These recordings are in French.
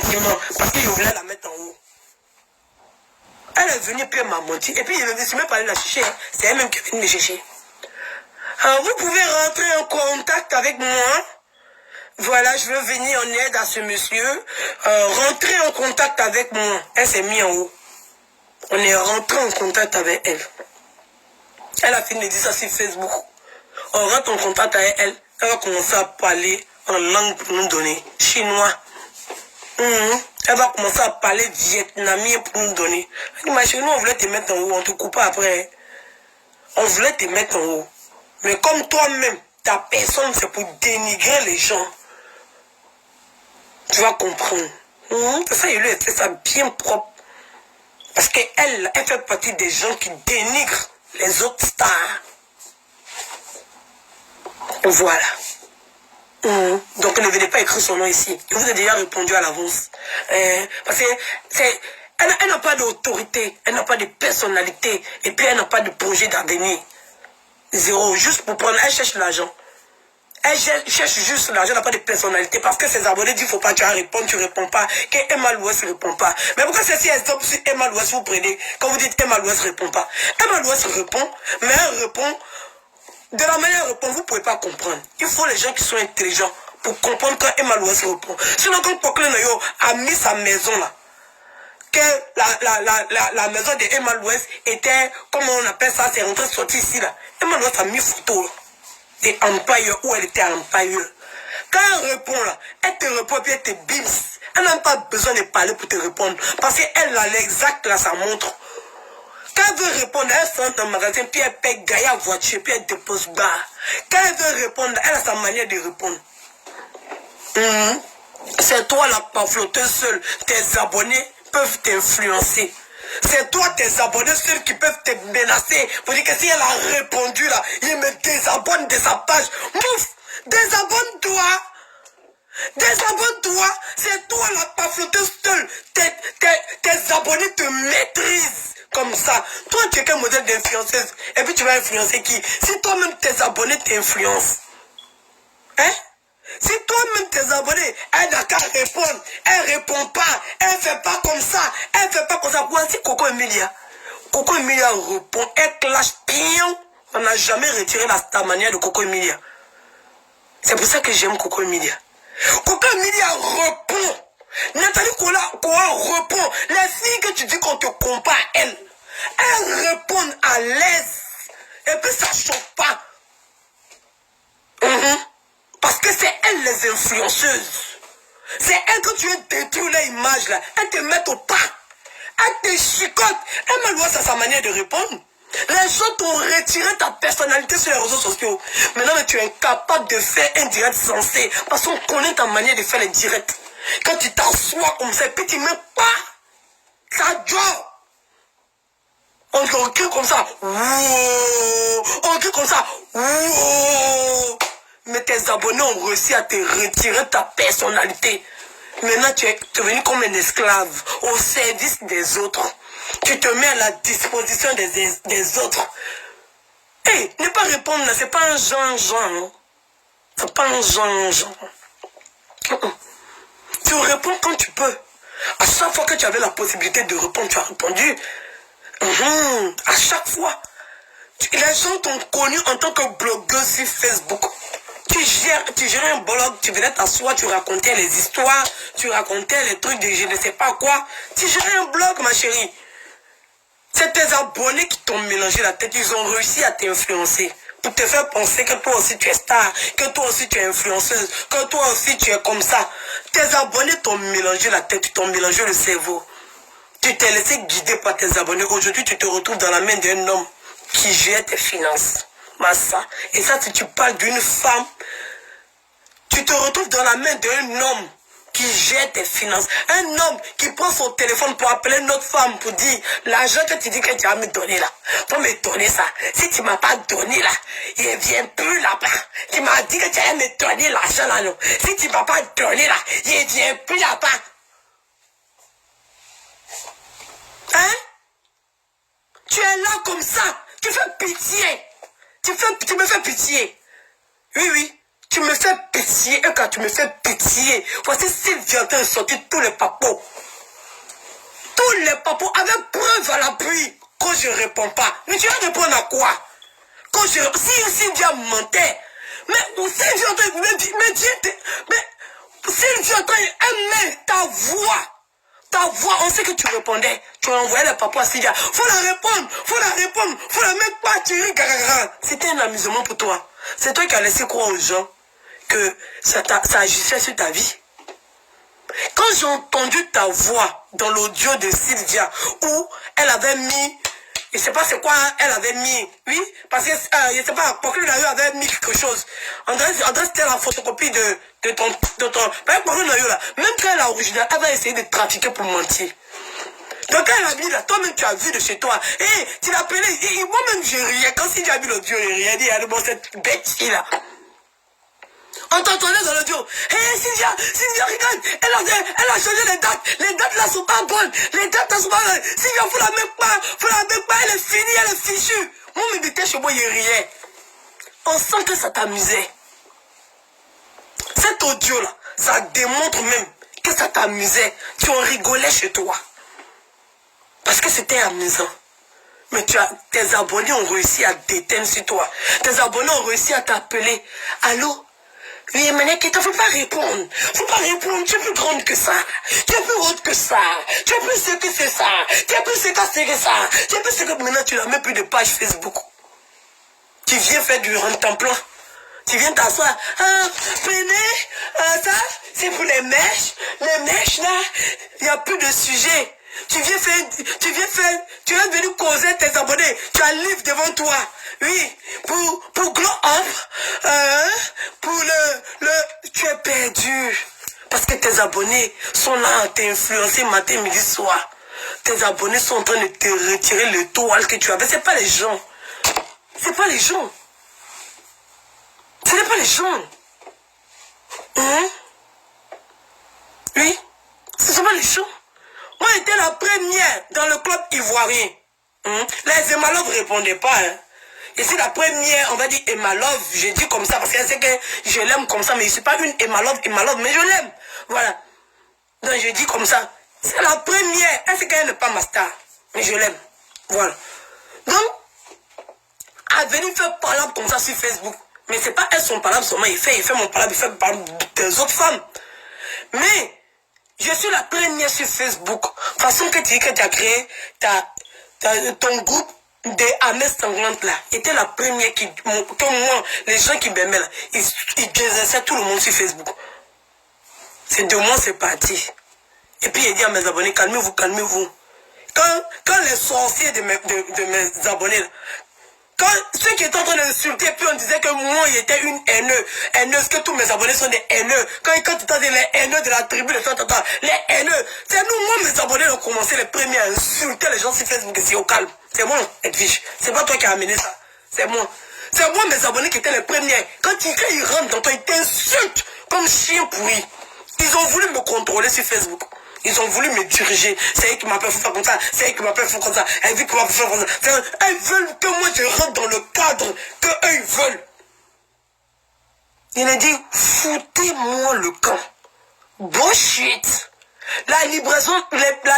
gentiment, parce que je voulais la mettre en haut. Elle est venue, puis elle m'a menti. Et puis, je ne suis même pas allé la chercher. Hein. C'est elle-même qui est venue me chercher. Vous pouvez rentrer en contact avec moi. Voilà, je veux venir en aide à ce monsieur. Rentrer en contact avec moi. Elle s'est mise en haut. On est rentré en contact avec elle. Elle a fini de dire ça sur Facebook. On rentre en contact avec elle. Elle va commencer à parler en langue pour nous donner. Chinois. Elle va commencer à parler vietnamien pour nous donner. Elle dit, ma chérie, nous on voulait te mettre en haut. On te coupe pas après. On voulait te mettre en haut. Mais comme toi-même, ta personne, c'est pour dénigrer les gens. Tu vas comprendre. C'est ça, il lui a fait ça bien propre. Parce qu'elle, elle fait partie des gens qui dénigrent les autres stars. Voilà. Donc ne venez pas écrire son nom ici. Je vous ai déjà répondu à l'avance. Parce que elle n'a pas d'autorité, elle n'a pas de personnalité, et puis elle n'a pas de projet d'avenir. Zéro. Juste pour prendre, elle cherche l'argent. Elle cherche juste l'argent, elle n'a pas de personnalité. Parce que ses abonnés disent, faut pas, tu vas répondre, tu réponds pas. Que Emma Louest ne répond pas. Mais pourquoi c'est si exemple si Emma Louest vous prenez, quand vous dites Emma Louest ne répond pas. Emma Louest répond, mais elle répond, de la manière elle répond, vous ne pouvez pas comprendre. Il faut les gens qui sont intelligents pour comprendre quand Emma Louest répond. Sinon, quand Pokle Noyo a mis sa maison là, que la maison de Emma Louest était, comment on appelle ça, c'est rentré sorti ici là. Emma Louest a mis photo là. Et Empire, où elle était à Empire. Quand elle répond là, elle te répond puis elle te bims. Elle n'a pas besoin de parler pour te répondre. Parce qu'elle a l'exact là, sa montre. Quand elle veut répondre, elle sort dans un magasin, puis elle paye Gaïa voiture, puis elle dépose bas. Quand elle veut répondre, elle a sa manière de répondre. C'est toi la pamphloteuse seule. Tes abonnés peuvent t'influencer. C'est toi, tes abonnés seuls qui peuvent te menacer. Pour dire que si elle a répondu là, il me désabonne de sa page. Mouf! Désabonne-toi! Désabonne-toi! C'est toi la pamphloteuse seule. Tes abonnés te maîtrisent comme ça. Toi, tu es qu'un modèle d'influenceuse. Et puis tu vas influencer qui? Si toi-même tes abonnés t'influencent. Hein? Si toi-même tes abonnés, elle n'a qu'à répondre, elle répond pas, elle fait pas comme ça, elle fait pas comme ça. Voici Coco Emilia. Coco Emilia répond, elle clash bien. On n'a jamais retiré la manière de Coco Emilia. C'est pour ça que j'aime Coco Emilia. Coco Emilia répond. Nathalie Kola répond. Les filles que tu dis qu'on te compare à elle, elles répondent à l'aise. Et puis ça choque pas. Parce que c'est elles les influenceuses. C'est elles quand tu veux détruire l'image là. Elles te mettent au pas. Elles te chicotent. Emma Louest a sa manière de répondre. Les gens t'ont retiré ta personnalité sur les réseaux sociaux. Maintenant, tu es incapable de faire un direct sensé. Parce qu'on connaît ta manière de faire les directs. Quand tu t'assois comme ça, puis tu ne mets pas. Ça joue. On te recule comme ça. On recule comme ça. Mais tes abonnés ont réussi à te retirer ta personnalité. Maintenant, tu es devenu comme un esclave au service des autres. Tu te mets à la disposition des autres. Hé, ne pas répondre là, c'est pas un genre. C'est pas un genre. Tu réponds quand tu peux. À chaque fois que tu avais la possibilité de répondre, tu as répondu. À chaque fois. Les gens t'ont connu en tant que blogueuse sur Facebook. Tu gérais un blog, tu venais t'asseoir, tu racontais les histoires, tu racontais les trucs de je ne sais pas quoi. Tu gérais un blog, ma chérie. C'est tes abonnés qui t'ont mélangé la tête. Ils ont réussi à t'influencer. Pour te faire penser que toi aussi tu es star, que toi aussi tu es influenceuse, que toi aussi tu es comme ça. Tes abonnés t'ont mélangé la tête, t'ont mélangé le cerveau. Tu t'es laissé guider par tes abonnés. Aujourd'hui, tu te retrouves dans la main d'un homme qui gère tes finances. Massa. Et ça, si tu parles d'une femme, tu te retrouves dans la main d'un homme qui gère tes finances. Un homme qui prend son téléphone pour appeler notre femme pour dire l'argent que tu dis que tu vas me donner là. Pour me donner ça. Si tu ne m'as pas donné là, il ne vient plus là-bas. Tu m'as dit que tu allais me donner l'argent là. Non. Si tu ne m'as pas donné là, il ne vient plus là-bas. Hein? Tu es là comme ça. Tu fais pitié. Tu me fais pitié. Oui. tu me fais pitié. Et quand tu me fais pitié, voici Sylvia de sortir tous les papos. Tous les papos avec preuve à l'appui. Quand je ne réponds pas. Mais tu vas répondre à quoi? Quand je... Si Sylvia mentait. Mais Sylvia aimait ta voix. Ta voix, on sait que tu répondais. Tu as envoyé le papa à Sylvia. Faut la répondre. Faut la mettre pas tirer. C'était un amusement pour toi. C'est toi qui as laissé croire aux gens que ça agissait sur ta vie. Quand j'ai entendu ta voix dans l'audio de Sylvia, où elle avait mis, je ne sais pas c'est quoi, elle avait mis, oui, parce que, je ne sais pas, pour que Nayo avait mis quelque chose. En vrai, c'était la photocopie de ton, même quand elle a original, elle va essayer de trafiquer pour mentir. Donc elle a mis là, toi-même tu as vu de chez toi, et tu l'as appelé, et moi-même je riais, quand Sylvia a vu l'audio, je riais, dit, bon, cette bête là. On t'entendait dans l'audio. Hé, Sylvia, regarde, elle a changé les dates. Les dates là sont pas bonnes. Les dates là sont pas bonnes. Sylvia, faut la mettre pas, elle est finie, elle est fichue. Moi, me déteste chez moi, il riait. On sent que ça t'amusait. Cet audio là, ça démontre même que ça t'amusait. Tu en rigolais chez toi. Parce que c'était amusant. Mais tes abonnés ont réussi à déteindre sur toi. Tes abonnés ont réussi à t'appeler. Allô? Oui, Maneketa, faut pas répondre. Faut pas répondre. Tu es plus grande que ça. Tu es plus haute que ça. Tu es plus ce que c'est ça. Tu es plus ce que c'est que ça. Tu es plus ce que maintenant tu n'as même plus de page Facebook. Tu viens faire du rentemplant. Tu viens t'asseoir. Prenez, ça, c'est pour les mèches. Les mèches là, il n'y a plus de sujet. Tu viens venir causer tes abonnés. Tu as un livre devant toi. Oui, pour Glow Up, pour tu es perdu. Parce que tes abonnés sont là à t'influencer matin, midi, soir. Tes abonnés sont en train de te retirer le toile que tu avais. C'est pas les gens. C'est pas les gens. Ce n'est pas les gens. Oui, ce ne sont pas les gens. Moi, j'étais la première dans le club ivoirien. Les Emalov ne répondaient pas. Et c'est la première, on va dire Emalov, je dis comme ça, parce qu'elle sait que je l'aime comme ça, mais je ne suis pas une Emalov, mais je l'aime. Voilà. Donc je dis comme ça. C'est la première. Elle sait qu'elle n'est pas ma star, mais je l'aime. Voilà. Donc, à venir faire parlable comme ça sur Facebook. Mais c'est pas elle son parlable seulement, il fait mon parlable, il fait parlable des autres femmes. Mais, je suis la première sur Facebook. Façon que tu as créé ton groupe des Amers sanglantes là. Était la première comme moi, les gens qui m'aimaient là, ils désaient tout le monde sur Facebook. C'est de moi, c'est parti. Et puis, il dit à mes abonnés, calmez-vous, calmez-vous. Quand les sorciers de mes abonnés là, quand ceux qui étaient en train d'insulter, puis on disait que moi, j'étais une haineuse, que tous mes abonnés sont des haineux. Quand tu t'as dit les haineux de la tribu, les haineux. C'est nous, moi, mes abonnés ont commencé les premiers à insulter les gens sur Facebook, c'est au calme. C'est moi, Edwige. C'est pas toi qui as amené ça. C'est moi. C'est moi, mes abonnés, qui étaient les premiers. Quand ils rentrent dans toi, ils t'insultent comme chien pourri. Ils ont voulu me contrôler sur Facebook. Ils ont voulu me diriger. C'est eux qui m'appellent faire comme ça. C'est eux qui m'appellent faire comme ça. C'est eux qui m'appellent faire comme ça. Elles veulent que moi je rentre dans le cadre que eux ils veulent. Il a dit, foutez-moi le camp. Bullshit. La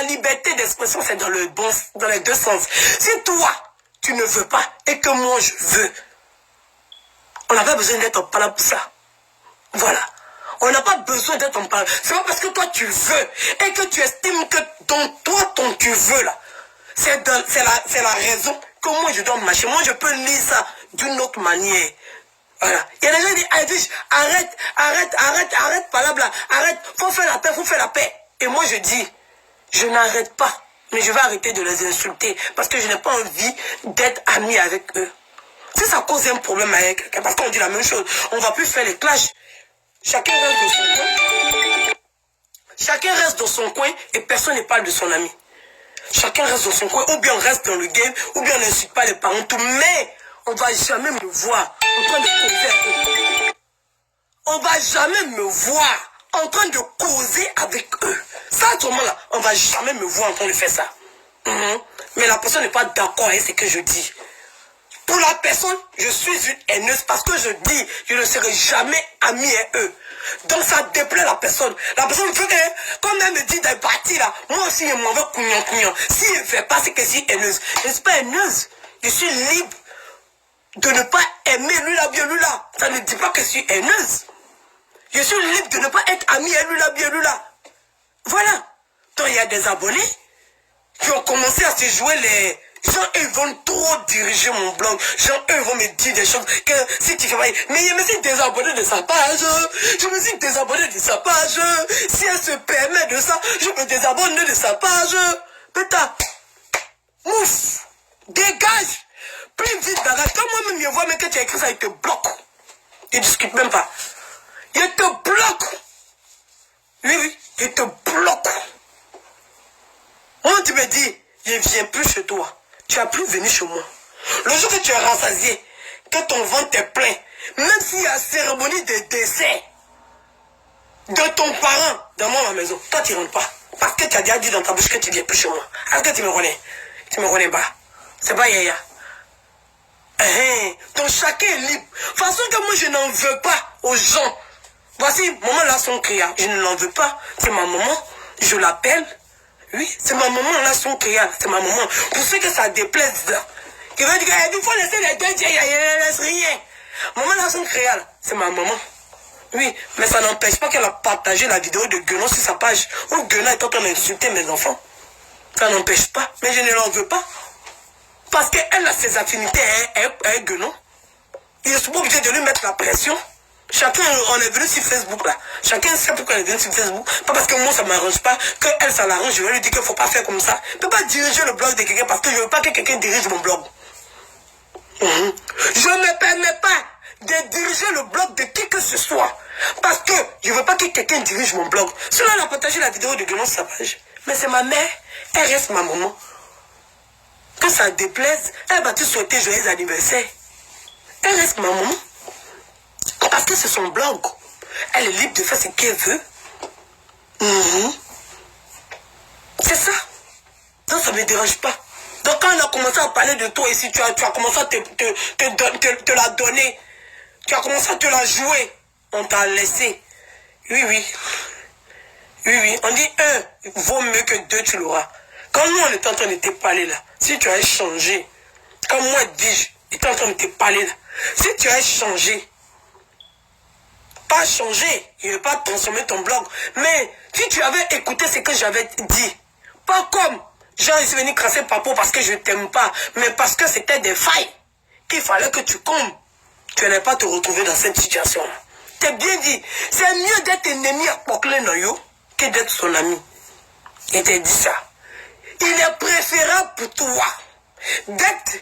liberté d'expression, c'est dans les deux sens. Si toi, tu ne veux pas et que moi je veux, on n'a pas besoin d'être en parlant pour ça. Voilà. On n'a pas besoin d'être en parole. C'est pas parce que toi tu veux et que tu estimes que ton tu veux là, c'est la raison que moi je dois marcher. Moi je peux lire ça d'une autre manière. Voilà. Il y a des gens qui disent, arrête, parole là, arrête, faut faire la paix. Et moi je dis, je n'arrête pas, mais je vais arrêter de les insulter parce que je n'ai pas envie d'être ami avec eux. Si ça cause un problème avec quelqu'un, parce qu'on dit la même chose, on va plus faire les clashs. Chacun reste dans son coin. Chacun reste dans son coin et personne ne parle de son ami. Chacun reste dans son coin, ou bien on reste dans le game, ou bien on n'insulte pas les parents, tout. Mais on va jamais me voir en train de causer avec eux. On va jamais me voir en train de causer avec eux. Ça, à ce moment-là, on va jamais me voir en train de faire ça. Mais la personne n'est pas d'accord avec ce que je dis. Pour la personne, je suis une haineuse parce que je dis, je ne serai jamais ami avec eux. Donc ça déplaît la personne. La personne veut que, comme elle me dit dans le parti là, moi aussi je m'en veux couignon. Si elle ne fait pas, c'est que je suis haineuse. Je ne suis pas haineuse. Je suis libre de ne pas aimer lui là, bien lui là. Ça ne dit pas que je suis haineuse. Je suis libre de ne pas être ami avec lui là, bien lui là. Voilà. Donc il y a des abonnés qui ont commencé à se jouer les... Gens, eux vont trop diriger mon blog. Gens, eux vont me dire des choses que si tu fais pas... Mais je me suis désabonné de sa page. Je me suis désabonné de sa page. Si elle se permet de ça, je me désabonne de sa page. Putain. Mouf. Dégage. Plus vite, bagage. Quand moi-même, je vois mais que tu as écrit ça, il te bloque. Il ne discute même pas. Il te bloque. Oui, il te bloque. Moi, tu me dis, je ne viens plus chez toi. Tu as plus venu chez moi. Le jour que tu es rassasié, que ton ventre est plein, même s'il y a cérémonie de décès de ton parent dans ma maison, toi tu ne rentres pas. Parce que tu as déjà dit dans ta bouche que tu ne viens plus chez moi. Est-ce que tu me connais? Tu me connais pas. C'est pas Yaya. Donc chacun est libre. De toute façon que moi je n'en veux pas aux gens. Voici, maman là son créa. Je ne l'en veux pas. C'est ma maman. Je l'appelle. Oui, c'est ma maman là son créa. C'est ma maman. Pour ceux que ça déplaise. Il va dire qu'il faut laisser les deux dieux. Il ne laisse rien. Maman là son créa. C'est ma maman. Oui, mais ça n'empêche pas qu'elle a partagé la vidéo de Guenon sur sa page. Où Guenon est en train d'insulter mes enfants. Ça n'empêche pas. Mais je ne l'en veux pas. Parce qu'elle a ses affinités avec Guenon. Il est pas obligé de lui mettre la pression. Chacun, on est venu sur Facebook là. Chacun sait pourquoi on est venu sur Facebook. Pas parce que moi ça ne m'arrange pas. Que elle ça l'arrange. Je vais lui dire qu'il ne faut pas faire comme ça. Je ne peux pas diriger le blog de quelqu'un parce que je ne veux pas que quelqu'un dirige mon blog. Je ne me permets pas de diriger le blog de qui que ce soit. Parce que je ne veux pas que quelqu'un dirige mon blog. Sinon elle a partagé la vidéo de Guenon sur sa page. Mais c'est ma mère. Elle reste ma maman. Que ça déplaise, elle va te souhaiter joyeux anniversaire. Elle reste ma maman. Parce que c'est son blog. Elle est libre de faire ce qu'elle veut. C'est ça. Donc ça ne me dérange pas. Donc quand on a commencé à parler de toi ici, tu as commencé à te la donner. Tu as commencé à te la jouer. On t'a laissé. Oui. On dit un vaut mieux que deux, tu l'auras. Quand nous on était en train de te parler là, si tu as changé, comme moi dis-je, j'étais en train de te parler là, si tu as changé, pas changé, je ne vais pas transformer ton blog, mais si tu avais écouté ce que j'avais dit, pas comme genre ici venu crasser Papo parce que je ne t'aime pas, mais parce que c'était des failles qu'il fallait que tu combles, tu n'allais pas te retrouver dans cette situation là. T'es bien dit, c'est mieux d'être ennemi à Pokle Noyo que d'être son ami. Il t'a dit ça. Il est préférable pour toi d'être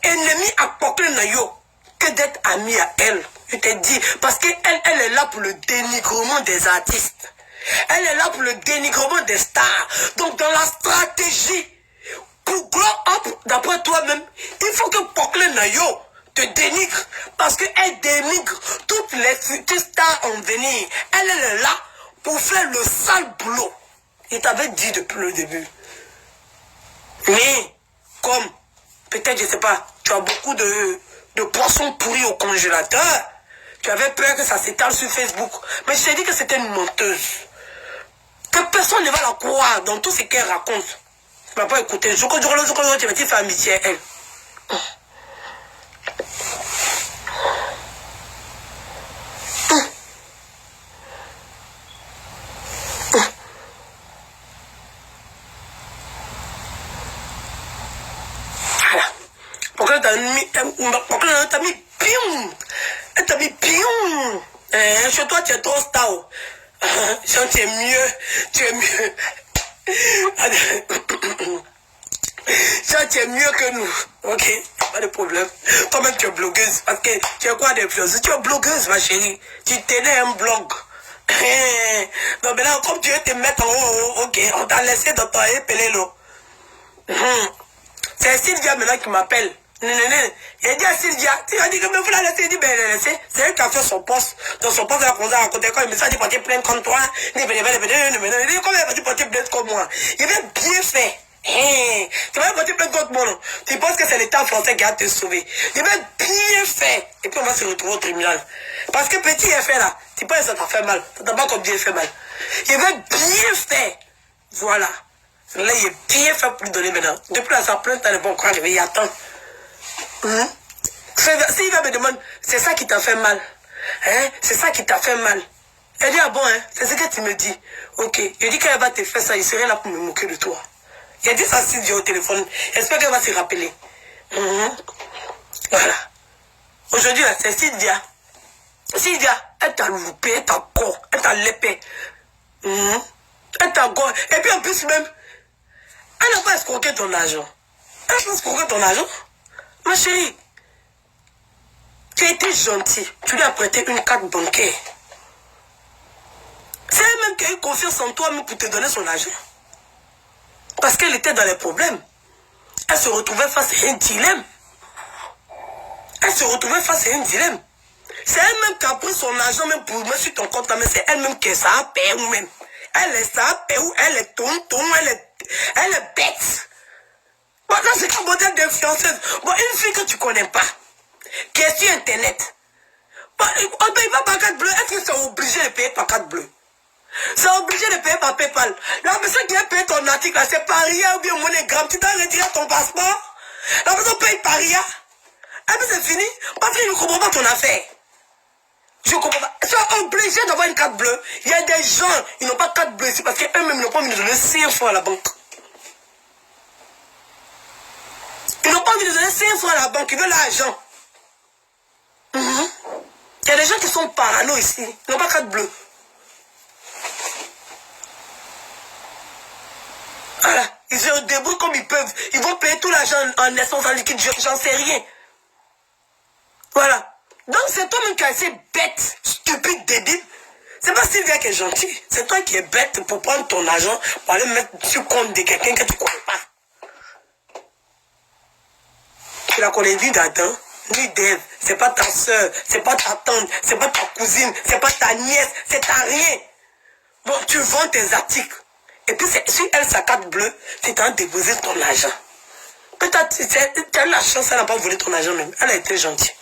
ennemi à Pokle Nayo que d'être ami à elle. Je te dis, parce qu'elle elle est là pour le dénigrement des artistes. Elle est là pour le dénigrement des stars. Donc dans la stratégie, pour glow up, d'après toi-même, il faut que Pokle Nayo te dénigre. Parce qu'elle dénigre toutes les futures stars en venir. Elle est là pour faire le sale boulot. Il t'avait dit depuis le début. Mais, comme, peut-être, je ne sais pas, tu as beaucoup de poissons pourris au congélateur, tu avais peur que ça s'étale sur Facebook. Mais je t'ai dit que c'était une menteuse. Que personne ne va la croire dans tout ce qu'elle raconte. Tu ne m'as pas écouté. Tu vas te faire amitié à elle. Pourquoi t'as mis pion? Elle t'a mis pion. Chez toi, tu es trop star. Tu es mieux. Tu es mieux. Tu es mieux que nous. Ok, pas de problème. Toi-même, tu es blogueuse. Parce que tu es quoi d'influenceuse? Tu es blogueuse, ma chérie. Tu tenais un blog. Donc maintenant, comme tu veux te mettre en haut, ok, on t'a laissé dans ton épelé-lo. C'est Sylvia maintenant qui m'appelle. Il a dit à Sylvia, tu as dit que me vous la laissez, il dit ben la laissez. C'est elle qui a fait son poste. Dans son poste, elle a commencé à raconter quand il me dit porter plainte contre toi. Il dit comment elle va porter plainte contre moi. Il avait bien fait. Tu vas voter plein d'autres mots. Tu penses que c'est l'État français qui va te sauver. Tu vas bien faire. Et puis on va se retrouver au tribunal. Parce que petit effet là, tu penses que ça t'a fait mal. Ça t'a pas comme bien fait mal. Il va bien faire. Voilà. Là, il est bien fait pour lui donner maintenant. Depuis là, ça plainte, elle va encore arriver. Il attend. S'il va me demander, c'est ça qui t'a fait mal. Hein? C'est ça qui t'a fait mal. Elle dit, ah bon, hein? C'est ce que tu me dis. Ok. Il dit qu'elle va te faire ça, il serait là pour me moquer de toi. Il a dit ça si au téléphone. J'espère qu'elle va se rappeler. Voilà. Aujourd'hui, c'est Sylvia. Sylvia, elle t'a loupé, elle t'a corps, elle t'a lépé. Elle t'a corps. Et puis en plus même, elle n'a pas escroqué ton argent. Elle n'a pas escroqué ton argent. Ma chérie, tu as été gentil. Tu lui as prêté une carte bancaire. C'est elle même qui a eu confiance en toi même pour te donner son argent. Parce qu'elle était dans les problèmes. Elle se retrouvait face à un dilemme. Elle se retrouvait face à un dilemme. C'est elle-même qui a pris son argent même pour mettre sur ton compte. Mais c'est elle-même qui ça a payé ou même. Elle est ça a payé ou elle est tonton, elle est bête. Bon, là, c'est un modèle d'influenceuse. Bon, une fille que tu ne connais pas, qui est sur Internet. Bon, on ne paye pas par carte bleue. Est-ce que c'est obligé de payer par carte bleue? C'est obligé de payer par PayPal. La personne qui a payé ton article, c'est par RIA ou bien MoneyGram. Tu dois retirer ton passeport. La personne paye par RIA. Et puis c'est fini. Parce que je ne comprends pas ton affaire. Je ne comprends pas. Ils sont obligés d'avoir une carte bleue. Il y a des gens, ils n'ont pas de carte bleue ici parce qu'eux-mêmes n'ont pas envie de donner 5 fois à la banque. Ils n'ont pas envie de donner 5 fois à la banque. Ils veulent l'argent. Il y a des gens qui sont parano ici. Ils n'ont pas de carte bleue. Voilà. Ils se débrouillent comme ils peuvent. Ils vont payer tout l'argent en essence, en liquide. J'en sais rien. Voilà. Donc c'est toi-même qui es assez bête, stupide, débile. C'est pas Sylvia qui est gentille. C'est toi qui es bête pour prendre ton argent pour aller mettre sur le compte de quelqu'un que tu ne connais pas. Tu la connais ni d'Adam, ni d'Ève. C'est pas ta soeur, c'est pas ta tante, c'est pas ta cousine, c'est pas ta nièce, c'est ta rien. Bon, tu vends tes articles. Et puis, si elle, sa carte bleue, tu t'as déposé ton argent. Peut-être, tu as eu la chance, elle n'a pas volé ton argent même. Elle a été gentille.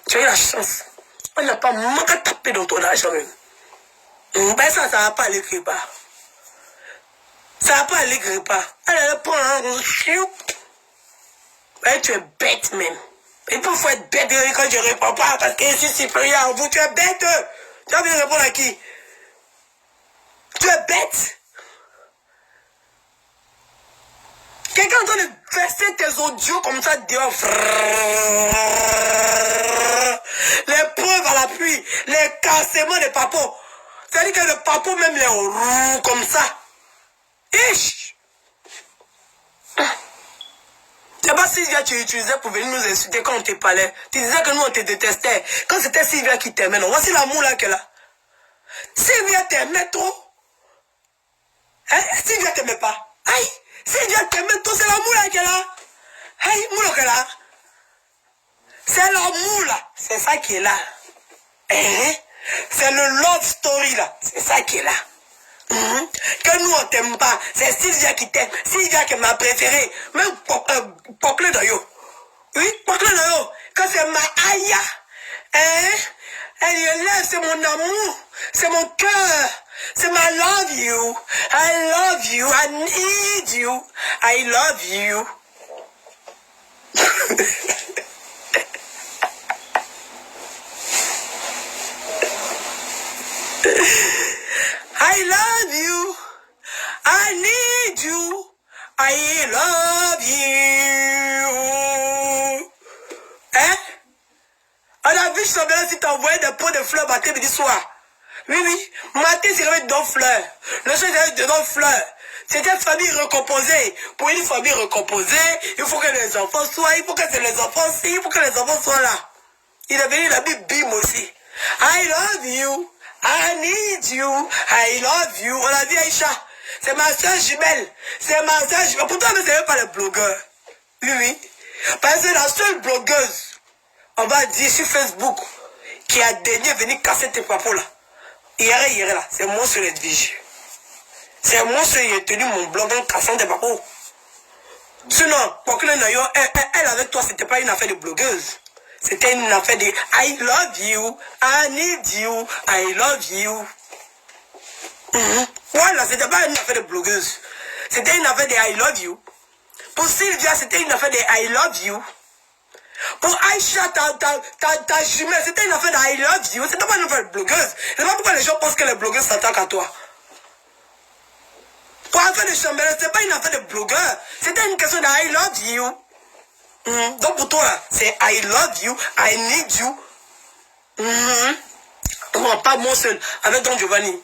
Tu as eu la chance. Elle n'a pas manqué à taper dans ton argent même. Ben ça va pas aller quelque part. Ça va pas aller quelque part. Elle prend un chien. Ben, tu es bête même. Et puis, il faut être bête quand je ne réponds pas, parce que je suis supérieur à vous, tu es bête. Tu vas bien répondre à qui? Tu es bête. Quelqu'un est en train de verser tes audios comme ça dehors. Les preuves à l'appui, les cassements des papos. C'est-à-dire que le papo même les roux comme ça. Ich! C'est pas Sylvia que tu utilisais pour venir nous insulter quand on te parlait. Tu disais que nous on te détestait. Quand c'était Sylvia qui t'aimait, non. Voici l'amour là qu'elle a. Sylvia t'aimait trop. Hein? Sylvia t'aimait pas. Aïe! Sylvia t'aimait trop, c'est l'amour là qu'elle a. Aïe, moula qu'elle a. C'est l'amour là. C'est ça qui est là. C'est le love story là. C'est ça qui est là. Que nous on t'aime pas. C'est Sylvia qui t'aime. Sylvia qui m'a préféré. Même Pokle Doyo. Oui, Pokle Doyo. Quand c'est ma Aya. Elle est là, c'est mon amour. C'est mon cœur. C'est ma love you. I love you. I need you. I love you. I love you. I need you. I love you. Hein? On a vu Chambellan si t'envoyais des pots de fleurs matin, midi, soir. Oui, oui. Matin, c'est avec deux fleurs. Le soir, c'est deux fleurs. C'était une famille recomposée. Pour une famille recomposée, il faut que les enfants soient, il faut que les enfants il faut que les enfants soient là. Il est venu la Bible Bim aussi. I love you. I need you. I love you. On a dit Aïcha. C'est ma soeur jumelle. C'est ma soeur jumelle. Pourtant, vous ne savez pas les blogueurs. Oui, oui. Parce que la seule blogueuse, on va dire sur Facebook, qui a daigné venir casser tes papos là. Hier là. C'est moi sur les vigies. C'est moi qui ai tenu mon blog en cassant des papos. Sinon, pour que elle avec toi, c'était pas une affaire de blogueuse. C'était une affaire de I love you, I need you, I love you. Voilà, c'était pas une affaire de blogueuse. C'était une affaire de I love you. Pour Sylvia, c'était une affaire de I love you. Pour Aïcha, ta jumelle, c'était une affaire de I love you. C'était pas une affaire de blogueuse. Je sais pas pourquoi les gens pensent que les blogueuses s'attaquent à toi. Pour l'affaire de Chambellan, c'est pas une affaire de blogueur. C'était une question de I love you. Donc pour toi, c'est I love you, I need you. Non, pas moi seul, avec Don Giovanni.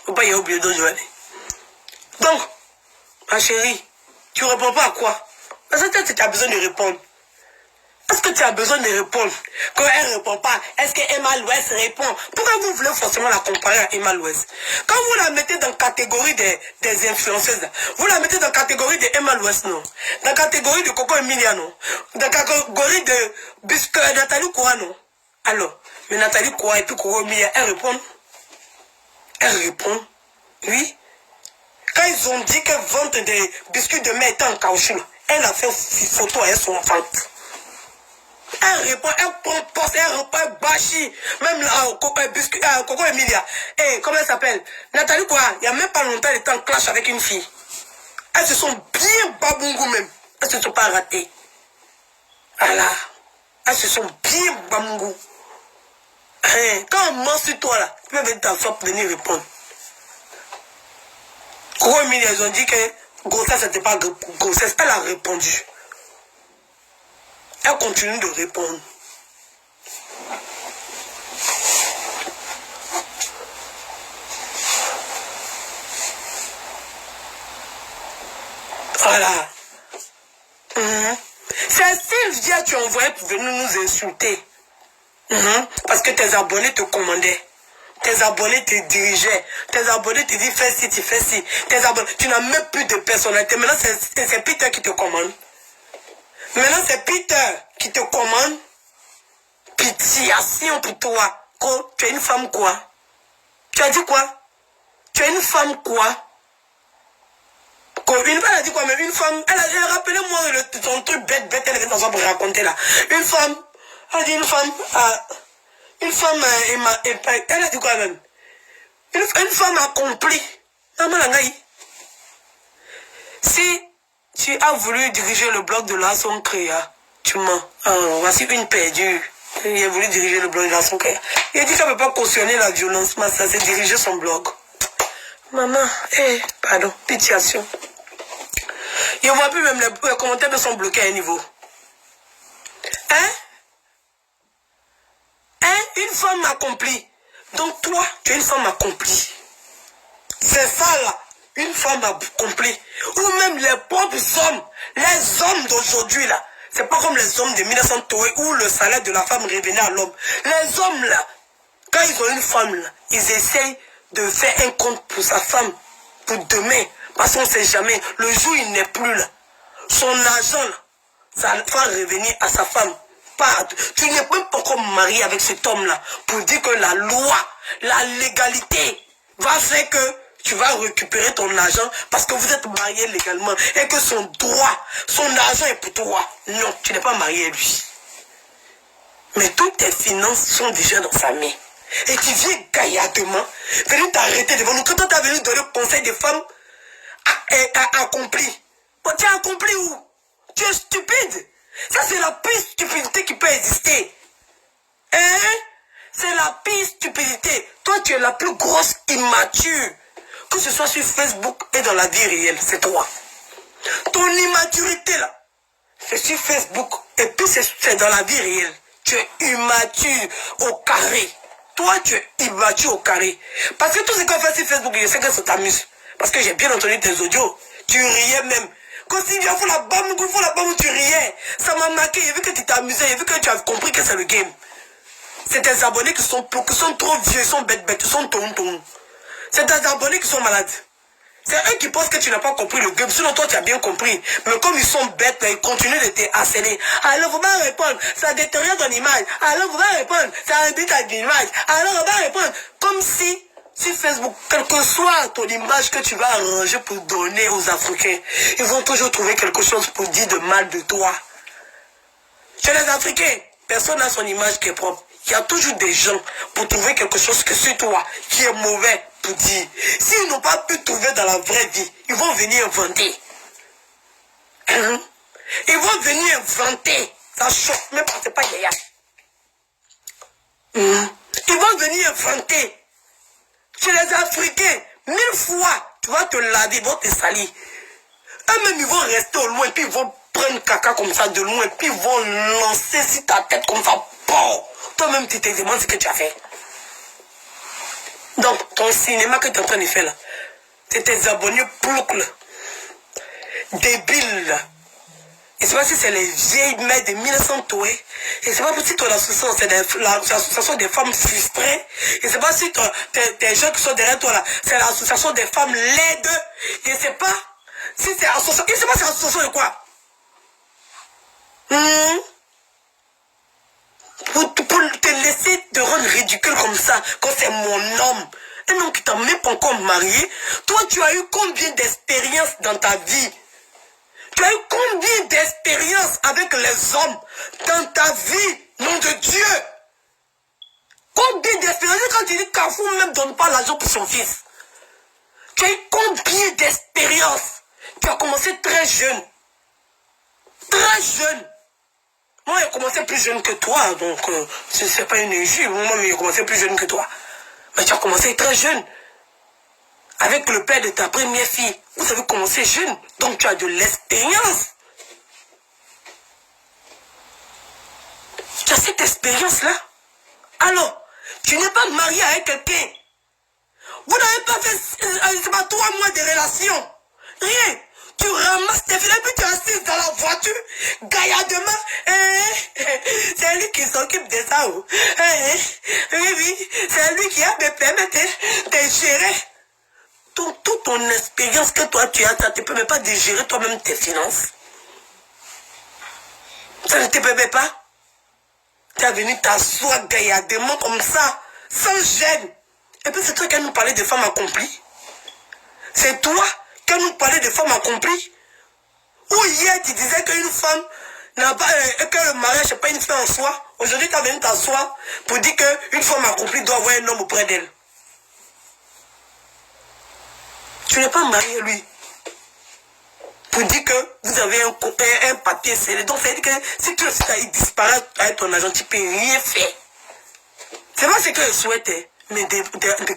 Faut pas y oublier Don Giovanni. Donc, ma chérie, tu réponds pas à quoi? Parce que tu as besoin de répondre. Est-ce que tu as besoin de répondre? Quand elle ne répond pas, est-ce que Emma Louest répond? Pourquoi vous voulez forcément la comparer à Emma Louest? Quand vous la mettez dans la catégorie des influenceuses, vous la mettez dans la catégorie de Emma Louest, non? Dans la catégorie de Coco Emilia, non? Dans la catégorie de Nathalie Koua, non? Alors, mais Nathalie Koua et puis Coco Emilia, elles répondent? Elles répondent? Oui. Quand ils ont dit qu'elles vendent des biscuits de mer étant en caoutchouc, elle a fait une photo avec son enfant. Elle répond, elle compose, elle répond, elle bâchit. Même là, Coco Emilia. Et comment elle s'appelle? Nathalie quoi? Il n'y a même pas longtemps, elle était en clash avec une fille. Elles se sont bien babungou même. Elles ne se sont pas ratées. Voilà. Elles se sont bien babungou. Quand on ment sur toi là, tu peux venir t'asseoir pour venir répondre. Coco Emilia, ils ont dit que grossesse, c'était pas grossesse. Elle a répondu. Elle continue de répondre. Voilà. C'est Sylvia que tu as envoyé pour venir nous insulter. Parce que tes abonnés te commandaient. Tes abonnés te dirigeaient. Tes abonnés te disent fais ci, tu fais ci. Tes abonnés, tu n'as même plus de personnalité. Maintenant, c'est Peter qui te commande. Maintenant, c'est Peter qui te commande. Pitiation pour toi. Tu es une femme quoi? Tu as dit quoi? Tu es une femme quoi? Une femme, elle a dit quoi? Mais une femme, elle rappelez-moi son truc bête, elle est dans pour raconter là. Une femme, elle a dit une femme, elle a dit quoi même? Une femme accomplie. Si tu as voulu diriger le blog de la son créa, tu mens. Voici une perdue. Il a voulu diriger le blog de la son créa. Il a dit qu'elle ne peut pas cautionner la violence, mais ça c'est diriger son blog. Maman, pardon, pitiation. Il ne voit plus même les commentaires de sont bloqués à un niveau. Une femme accomplie. Donc toi, tu es une femme accomplie. C'est ça là, une femme accomplie. Ou même les pauvres hommes, les hommes d'aujourd'hui là. C'est pas comme les hommes de 1930 où le salaire de la femme revenait à l'homme. Les hommes là, quand ils ont une femme là, ils essayent de faire un compte pour sa femme, pour demain. Parce qu'on ne sait jamais, le jour où il n'est plus là, son argent là, ça va revenir à sa femme. Tu n'es même pas encore marié avec cet homme-là pour dire que la loi, la légalité va faire que tu vas récupérer ton argent parce que vous êtes marié légalement et que son droit, son argent est pour toi. Non, tu n'es pas marié à lui. Mais toutes tes finances sont déjà dans sa main. Et tu viens gaillardement venir t'arrêter devant nous. Quand on t'a venu donner conseil des femmes accomplies. Tu as accompli où? Tu es stupide. Ça, c'est la pire stupidité qui peut exister. C'est la pire stupidité. Toi, tu es la plus grosse immature. Que ce soit sur Facebook et dans la vie réelle, c'est toi. Ton immaturité, là, c'est sur Facebook. Et puis, c'est dans la vie réelle. Tu es immature au carré. Toi, tu es immature au carré. Parce que tout ce qu'on fait sur Facebook, je sais que ça t'amuse. Parce que j'ai bien entendu tes audios. Tu riais même. Quand Sylvia, faut la bam, tu riais. Ça m'a marqué. J'ai vu que tu t'es amusé. J'ai vu que tu as compris que c'est le game. C'est tes abonnés qui sont trop vieux, ils sont bêtes, ils sont tonton. C'est tes abonnés qui sont malades. C'est eux qui pensent que tu n'as pas compris le game. Sinon, toi, tu as bien compris. Mais comme ils sont bêtes, ils continuent de te harceler. Alors, vous va répondre. Ça détériore ton image. Alors, vous va répondre. Ça réduit ta image. Alors, on va répondre. Comme si sur Facebook, quelle que soit ton image que tu vas arranger pour donner aux Africains, ils vont toujours trouver quelque chose pour dire de mal de toi. Chez les Africains, personne n'a son image qui est propre. Il y a toujours des gens pour trouver quelque chose que sur toi qui est mauvais pour dire. S'ils n'ont pas pu trouver dans la vraie vie, ils vont venir inventer. Ils vont venir inventer. Ça choque, même pas, c'est pas Yaya. Ils vont venir inventer. Chez les Africains, 1000 fois, tu vas te laver, ils vont te salir. Eux-mêmes, ils vont rester au loin, puis ils vont prendre caca comme ça de loin, puis ils vont lancer sur ta tête comme ça. Bon. Toi-même, tu te demandes ce que tu as fait. Donc, ton cinéma que tu es en train de faire là, c'est tes abonnés ploucs là, débiles là. Et c'est pas si c'est les vieilles mères de 1900 toués. Et c'est pas si ton association, c'est l'association des femmes frustrées. Et c'est pas si tes gens qui sont derrière toi là, c'est l'association des femmes laides. Et c'est pas si c'est l'association. Et c'est pas si c'est l'association de quoi? Pour te laisser te rendre ridicule comme ça, quand c'est mon homme. Un homme qui t'a même pas encore marié. Toi, tu as eu combien d'expériences dans ta vie? Tu as eu combien d'expériences avec les hommes dans ta vie? Nom de Dieu! Combien d'expériences? Quand tu dis Carrefour même donne pas l'argent pour son fils. Tu as eu combien d'expériences? Tu as commencé très jeune. Très jeune. Moi, j'ai commencé plus jeune que toi, donc c'est pas une injure. Moi, j'ai commencé plus jeune que toi. Mais tu as commencé très jeune. Avec le père de ta première fille, vous avez commencé jeune. Donc tu as de l'expérience. Tu as cette expérience-là. Alors, tu n'es pas marié avec quelqu'un. Vous n'avez pas fait, c'est pas 3 mois de relation. Rien. Tu ramasses tes filles, et puis tu es assise dans la voiture, gaillardement. C'est lui qui s'occupe de ça. Oui, c'est lui qui a me permettre de gérer. Toute ton expérience que toi tu as, ça ne te permet pas de gérer toi-même tes finances. Ça ne te permet pas. Tu es venu t'asseoir gaillardement comme ça, sans gêne. Et puis c'est toi qui as nous parlé de femmes accomplies. C'est toi qui as nous parlé de femmes accomplies. Ou hier tu disais qu'une femme n'a pas, que le mariage n'est pas une fin en soi. Aujourd'hui tu as venu t'asseoir pour dire qu'une femme accomplie doit avoir un homme auprès d'elle. Tu n'es pas marié lui. Pour dire que vous avez un papier scellé. Donc ça veut dire que si tu il disparaît avec ton agent, tu ne peux rien faire. C'est pas ce que je souhaitais. Mais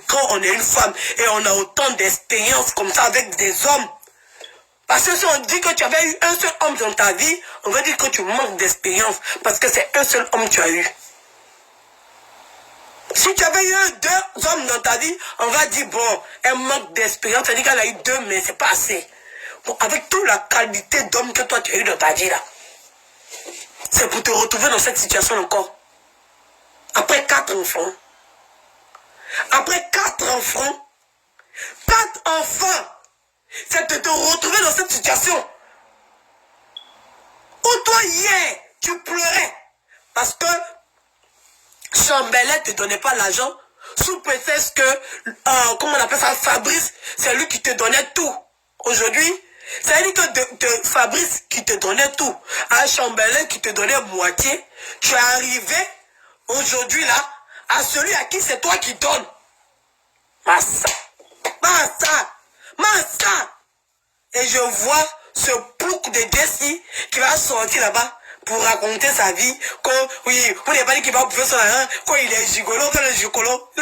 quand on est une femme et on a autant d'expérience comme ça avec des hommes. Parce que si on dit que tu avais eu un seul homme dans ta vie, on va dire que tu manques d'expérience. Parce que c'est un seul homme que tu as eu. Si tu avais eu 2 hommes dans ta vie, on va dire, bon, elle manque d'expérience. C'est-à-dire qu'elle a eu 2, mais c'est pas assez. Bon, avec toute la qualité d'homme que toi tu as eu dans ta vie là, c'est pour te retrouver dans cette situation encore. Après 4 enfants. Après 4 enfants. 4 enfants. C'est de te retrouver dans cette situation. Où toi hier, tu pleurais. Parce que Chambellet ne te donnait pas l'argent sous prétexte que, comment on appelle ça, Fabrice, c'est lui qui te donnait tout. Aujourd'hui, c'est-à-dire que de Fabrice qui te donnait tout, à Chambellet qui te donnait moitié, tu es arrivé aujourd'hui là, à celui à qui c'est toi qui donnes. Massa. Et je vois ce plouc de Jessie qui va sortir là-bas pour raconter sa vie, quand, oui, vous n'avez pas dit qu'il va bouffer son argent, quand il est gigolo, quand le gigolo,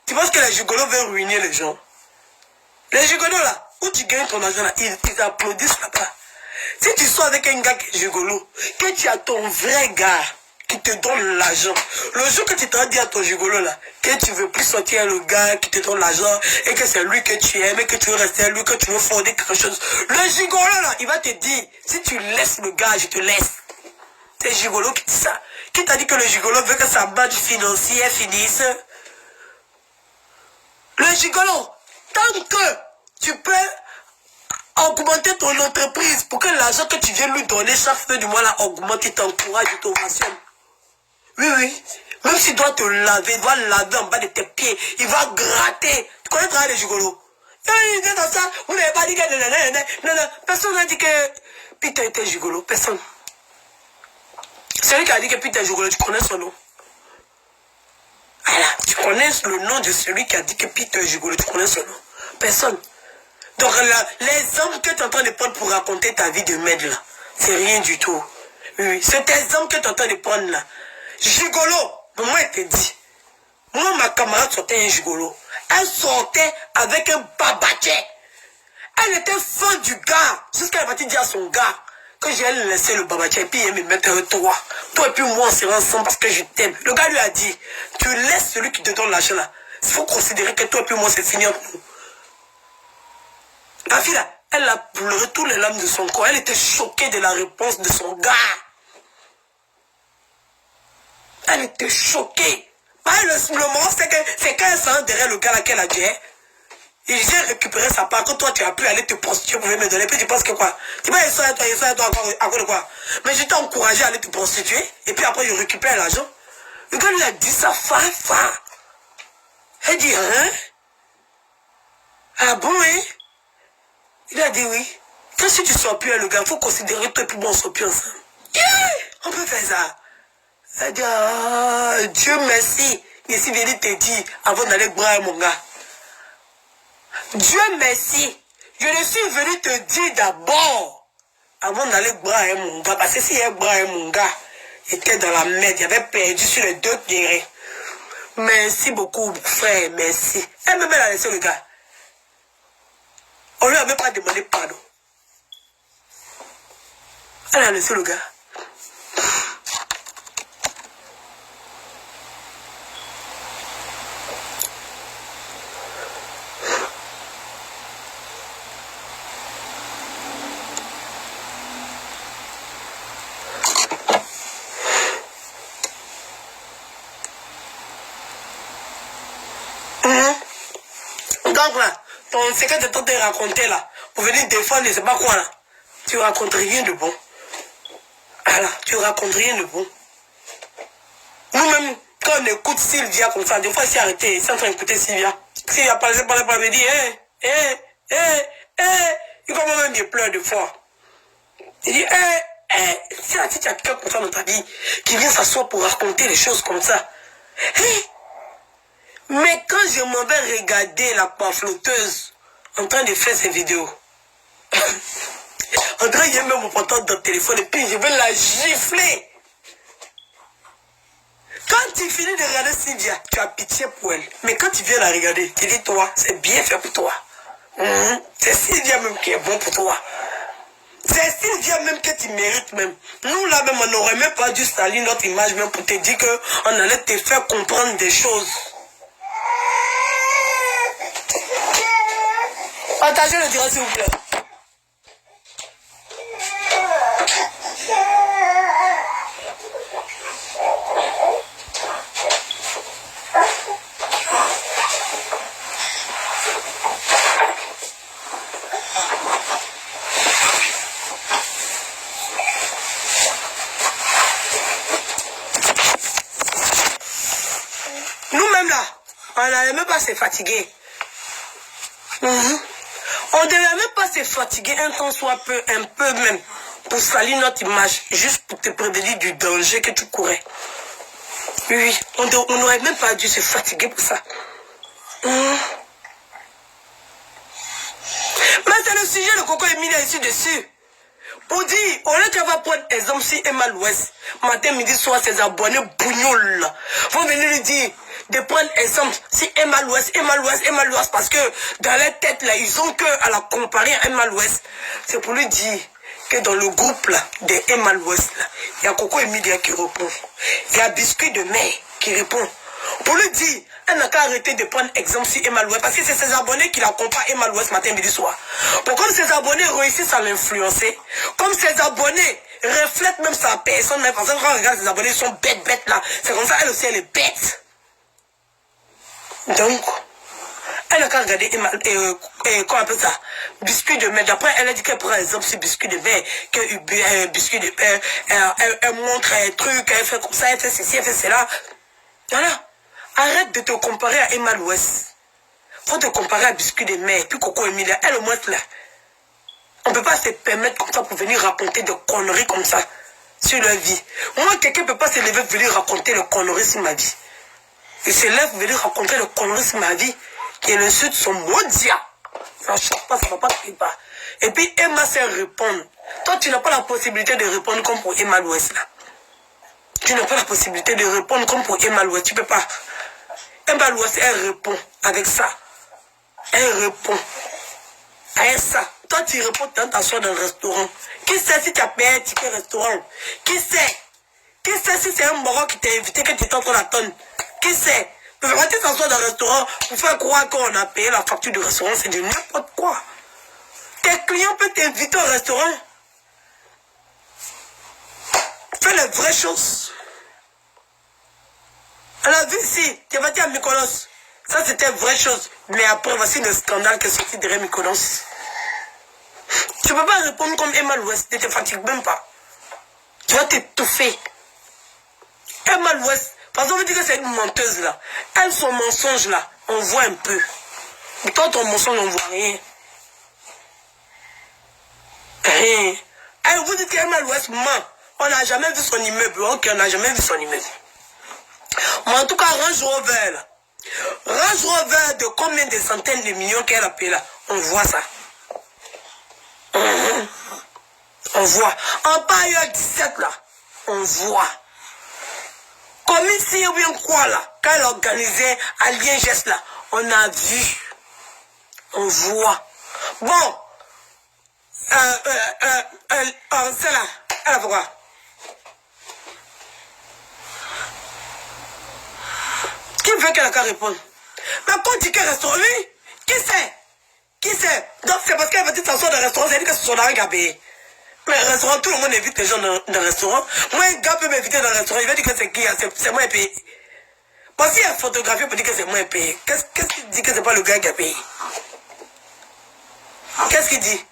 tu penses que les gigolos veulent ruiner les gens? Les gigolos là, où tu gagnes ton argent là, ils applaudissent là-bas. Si tu sors avec un gars qui est gigolo, que tu as ton vrai gars qui te donne l'argent, le jour que tu t'as dit à ton gigolo là, que tu veux plus sortir le gars qui te donne l'argent, et que c'est lui que tu aimes, et que tu veux rester à lui, que tu veux fonder quelque chose, le gigolo là, il va te dire, si tu laisses le gars, je te laisse. C'est gigolo qui dit ça. Qui t'a dit que le gigolo veut que sa bande financière finisse? Le gigolo, tant que tu peux augmenter ton entreprise pour que l'argent que tu viens lui donner chaque fin du mois là augmente, il t'encourage, il t'ovationne. Oui. Même s'il doit te laver, il doit laver en bas de tes pieds. Il va gratter. Tu connais le travail des gigolos? Il dit dans ça, vous n'avez pas dit que... Non, personne n'a dit que Peter était gigolo. Personne. Celui qui a dit que Peter est gigolo, tu connais son nom? Voilà, tu connais le nom de celui qui a dit que Peter est gigolo, tu connais son nom? Personne. Donc l'exemple que tu es en train de prendre pour raconter ta vie de merde là, c'est rien du tout. Oui, cet exemple que tu es en train de prendre là, gigolo, moi je te dis, moi ma camarade sortait un gigolo. Elle sortait avec un babaché. Elle était fan du gars. Jusqu'à elle va dire à son gars que je vais lui laisser le babaché et puis il me mettre toi. Toi et puis moi on sera ensemble parce que je t'aime. Le gars lui a dit, tu laisses celui qui te donne l'argent là. Il faut considérer que toi et puis moi c'est fini entre nous. La fille là, elle a pleuré tous les larmes de son corps. Elle était choquée de la réponse de son gars. Elle était choquée. Le moment, c'est quand elle s'en derrière le gars là qu'elle a dit, il vient récupérer sa part. Quand toi, tu as pu aller te prostituer pour me donner. Puis tu penses que quoi? Tu vas essayer toi à cause de quoi? Mais je t'ai encouragé à aller te prostituer. Et puis après, je récupère l'argent. Le gars lui a dit ça, fa. Elle dit, hein? Ah bon, hein? Il a dit oui. Quand si tu sors plus, le gars, il faut considérer toi et puis moi, on sort plus ensemble. On peut faire ça. Elle dit, ah, Dieu merci. Je suis venu te dire avant d'aller boire mon gars. Dieu merci. Je le suis venu te dire d'abord avant d'aller boire mon gars. Parce que si elle boire mon gars, il était dans la merde. Il avait perdu sur les deux terrains. Merci beaucoup, frère. Merci. Elle-même, elle a laissé le gars. On lui a même pas demandé pardon. Elle a laissé le gars. Donc là, ton secret de te raconter là, pour venir défendre, je sais pas quoi là, tu racontes rien de bon. Voilà, tu racontes rien de bon. Nous-mêmes, quand on écoute Sylvia comme ça, des fois c'est arrêté, c'est en train d'écouter Sylvia. Sylvia parlait par la me dit, il commence même de pleurer de fois. Il dit, si tu as quelqu'un comme ça dans ta vie, qui vient s'asseoir pour raconter les choses comme ça, mais quand je m'en vais regarder la coifflotteuse en train de faire ses vidéos, en train de mettre mon portable dans le téléphone et puis je vais la gifler. Quand tu finis de regarder Sylvia, tu as pitié pour elle. Mais quand tu viens la regarder, tu dis toi, c'est bien fait pour toi. C'est Sylvia même qui est bon pour toi. C'est Sylvia même que tu mérites même. Nous là même, on n'aurait même pas dû salir notre image même pour te dire qu'on allait te faire comprendre des choses. Partagez le direct s'il vous plaît. Nous-mêmes là, on n'allait même pas se fatiguer. On ne devait même pas se fatiguer un temps soit peu, un peu même, pour salir notre image, juste pour te prévenir du danger que tu courais. Oui, on n'aurait même pas dû se fatiguer pour ça. Mais c'est le sujet de Coco Emilia ici dessus. Pour dire, on est capable de prendre exemple si Emma l'Ouest, matin, midi, soir, ses abonnés bougnoules, vont venir lui dire de prendre exemple si Emma l'Ouest, parce que dans leur tête là, ils ont que à la comparer à Emma l'Ouest. C'est pour lui dire que dans le groupe là, de Emma l'Ouest, il y a Coco Emilia qui répond. Il y a Biscuit de Mer qui répond. Pour lui dire, elle n'a qu'à arrêter de prendre exemple si Emma l'Ouest, parce que c'est ses abonnés qui la comparent Emma l'Ouest matin, midi, soir. Pour comme ses abonnés réussissent à l'influencer, comme ses abonnés reflètent même sa personne, même parce que quand on regarde ses abonnés, ils sont bêtes là. C'est comme ça, elle aussi, elle est bête. Donc, elle n'a qu'à regarder Emma, comment on appelle ça, Biscuit de Mer. D'après, elle a dit qu'elle prend exemple sur Biscuit de Mer, que Biscuit de Mer, elle montre un truc, elle fait comme ça, elle fait ceci, elle fait cela. Voilà. Arrête de te comparer à Emma Louest. Faut te comparer à Biscuit de Mer, puis Coco Emilia. Elle au moins là. On ne peut pas se permettre comme ça pour venir raconter des conneries comme ça sur leur vie. Moi, quelqu'un ne peut pas se lever pour venir raconter des conneries sur ma vie. Il se lève pour venir raconter des conneries sur ma vie et l'insulte son maudit. Ça ne choque pas, ça ne va pas te pas. Et puis Emma sait répondre. Toi, tu n'as pas la possibilité de répondre comme pour Emma Louest là. Tu n'as pas la possibilité de répondre comme pour Emma Louest. Tu ne peux pas. Emma Louest, elle répond avec ça. Elle répond avec ça. Toi, tu réponds quand tu t'assois dans le restaurant. Qui sait si tu as payé un ticket restaurant? Qui sait? Qui sait si c'est un Maroc qui t'a invité, que tu es en train d'attendre? Qui sait? Quand tu t'assois dans le restaurant, pour faire croire qu'on a payé la facture du restaurant, c'est de n'importe quoi. Tes clients peuvent t'inviter au restaurant. Fais les vraies choses. On a vu ici, tu vas dire à Mykonos. Ça, c'était une vraie chose. Mais après, voici le scandale qui est sorti derrière Mykonos. Tu ne peux pas répondre comme Emma Louest. Ne te fatigue même pas. Tu vas t'étouffer. Emma Louest, parce qu'on veut dire que c'est une menteuse là. Elle, son mensonge là, on voit un peu. Mais toi, ton mensonge, on ne voit rien. Rien. Elle vous dit qu'Emma Louest ment. On n'a jamais vu son immeuble. Ok, on n'a jamais vu son immeuble. Mais en tout cas, Range Rover là. Range Rover de combien de centaines de millions qu'elle a payé là. On voit ça. On voit. En période 17 là. On voit. Comme ici ou bien quoi là. Quand elle organisait Alien Geste là. On a vu. On voit. Bon. C'est là. Elle a pourquoi? Qui veut qu'elle a qu'à répondre? Mais quand on dit qu'elle restaurant, oui, qui sait? Qui sait? Donc c'est parce qu'elle va dire s'asseoir dans le restaurant, c'est dit que c'est son argent qui a payé. Mais le restaurant, tout le monde invite les gens dans le restaurant. Moi, un gars peut m'inviter dans le restaurant, il va dire que c'est qui? C'est moi qui ai payé. Parce qu'il y a photographie pour dire que c'est moi qui ai payé. Qu'est-ce qu'il dit que c'est pas le gars qui a payé? Qu'est-ce qu'il dit?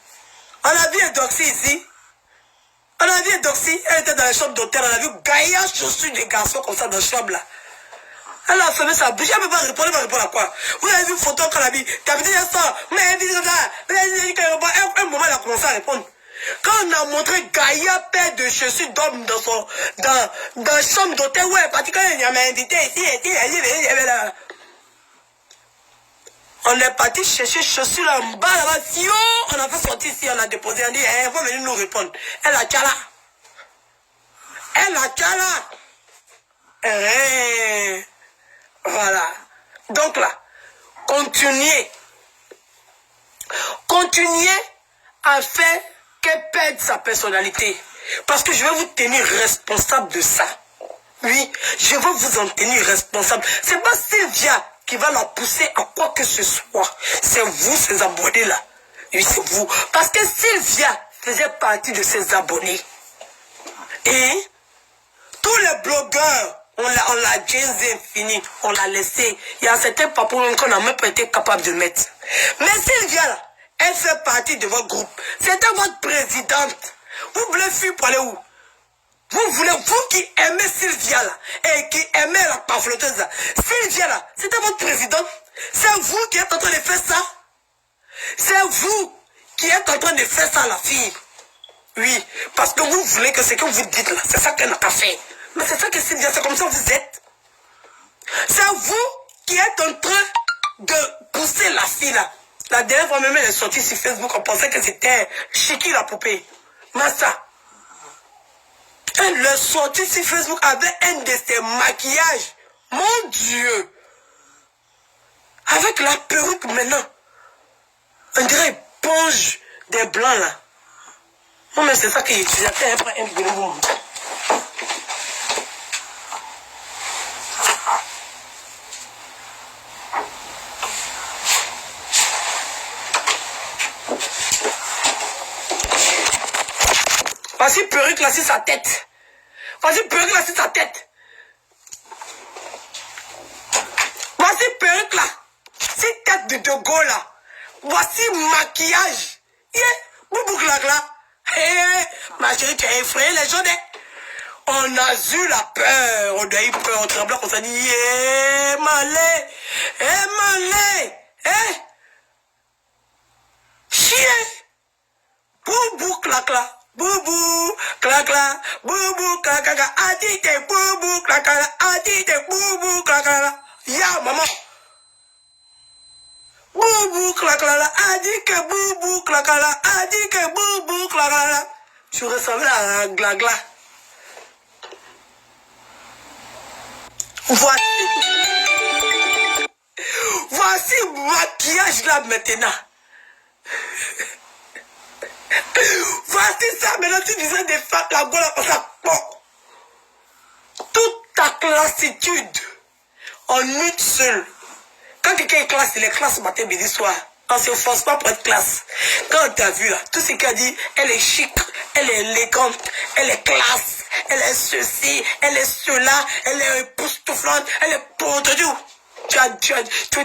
On a vu un doxy ici. On a vu un doxy, elle était dans la chambre d'hôtel, on a vu Gaïa chaussures des garçons comme ça dans la chambre là. Elle a fermé sa bouche, elle ne peut pas répondre, elle va répondre à quoi? Vous avez vu une photo qu'on a mis, tu as dit ça, mais elle dit ça, un moment elle a commencé à répondre. Quand on a montré Gaïa paire de chaussures d'homme dans la chambre d'hôtel, ouais, parce qu'il m'a invité ici, on est parti chercher chaussures là en bas là-bas, si on a fait sortir ici, on a déposé, on dit, elle va venir nous répondre. Elle a tchala. Elle a tchala. Voilà. Donc là, continuez à faire qu'elle perde sa personnalité. Parce que je vais vous tenir responsable de ça. Oui, je vais vous en tenir responsable. C'est pas Sylvia qui va la pousser à quoi que ce soit. C'est vous, ces abonnés-là. Oui, c'est vous. Parce que Sylvia faisait partie de ces abonnés. Et tous les blogueurs, on l'a Jay-Z fini, on l'a laissé. Il y a certains papouilles qu'on n'a même pas été capable de mettre. Mais Sylvia, là, elle fait partie de votre groupe. C'était votre présidente. Vous voulez fuir pour aller où? Vous qui aimez Sylvia là, et qui aimez la pafloteuse là, Sylvia là, c'était votre présidente. C'est vous qui êtes en train de faire ça. C'est vous qui êtes en train de faire ça, la fille. Oui, parce que vous voulez que ce que vous dites là, c'est ça qu'elle n'a pas fait. Mais c'est ça que Sylvia, c'est comme ça que vous êtes. C'est vous qui êtes en train de pousser la fille là. La dernière fois même, elle est sortie sur Facebook, on pensait que c'était Chiki la poupée. Mais ça. Elle est sortie sur Facebook avec un de ses maquillages. Mon Dieu. Avec la perruque maintenant. On dirait éponge des blancs là. Non mais c'est ça qu'il utilisait. Un gros. Voici perruque là sur sa tête. Voici perruque là sur sa tête. Voici perruque là. C'est tête de Gaulle là. Voici maquillage. Yeah. Boubouk là. Ma chérie, tu as effrayé les gens. On a eu la peur, on a eu peur, on tremblait, on s'est dit, eh, malé, chien, boubou, clacla, boubou, clacla, boubou, clacla, adite, boubou, clacla, adite, boubou, clacla, ya, maman. Boubou, clacla, adite, boubou, clacla, adite, boubou, clacla. Tu ressemblais à un glagla. Voici maquillage là maintenant. Voici ça maintenant, tu disais des femmes, la gueule comme ça. Bon. Toute ta classitude en une seule. Quand quelqu'un est classe, il est classe matin, midi, soir. On se force pas pour être classe. Quand on t'a vu là, tout ce qu'elle dit, elle est chic, elle est élégante, elle est classe, elle est ceci, elle est cela, elle est époustouflante, elle est pour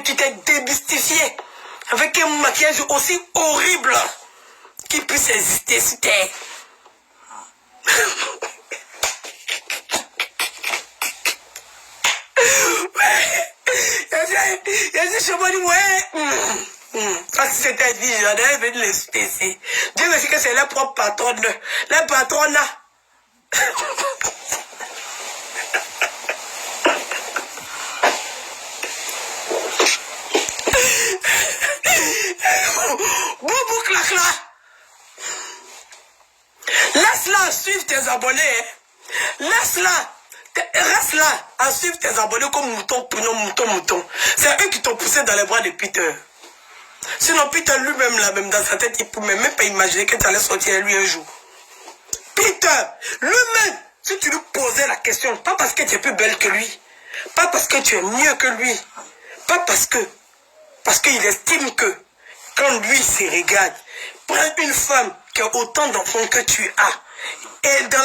tu t'es démystifié avec un maquillage aussi horrible qui puisse exister sur terre. Il y a des chevaux du ouais. Ça, si c'était dit, j'en avais venu les spécier. Dieu merci que c'est leur propre patronne. La patronne là. Boubou clac là. Laisse-la suivre tes abonnés. Laisse-la. Reste là à suivre tes abonnés comme mouton, mouton. C'est eux qui t'ont poussé dans les bras de Peter. Sinon Peter lui-même là, même dans sa tête, il ne pouvait même pas imaginer que tu allais sortir à lui un jour. Peter, lui-même, si tu lui posais la question, pas parce que tu es plus belle que lui, pas parce que tu es mieux que lui, pas parce qu'il estime que quand lui se regarde, prends une femme qui a autant d'enfants que tu as, et dans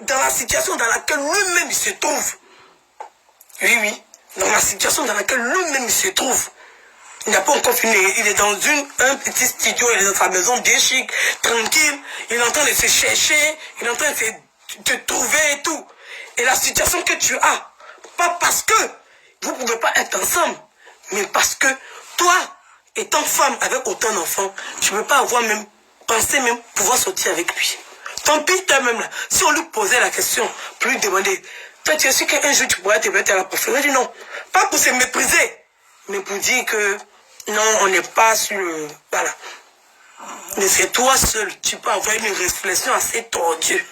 la situation dans laquelle lui-même il se trouve. Oui, dans la situation dans laquelle lui-même il se trouve. Il n'a pas encore fini, il est dans un petit studio, il est dans sa maison bien chic, tranquille, il est en train de se chercher, il est en train de se trouver et tout. Et la situation que tu as, pas parce que vous ne pouvez pas être ensemble, mais parce que toi, étant femme avec autant d'enfants, tu ne peux pas avoir même, penser même pouvoir sortir avec lui. Tant pis toi-même là, si on lui posait la question, pour lui demander, toi tu es sûr qu'un jour tu pourrais te mettre à la profession? Il dit non, pas pour se mépriser, mais pour dire que non, on n'est pas sur le... Voilà. Mais c'est toi seul, tu peux avoir une réflexion assez tordue.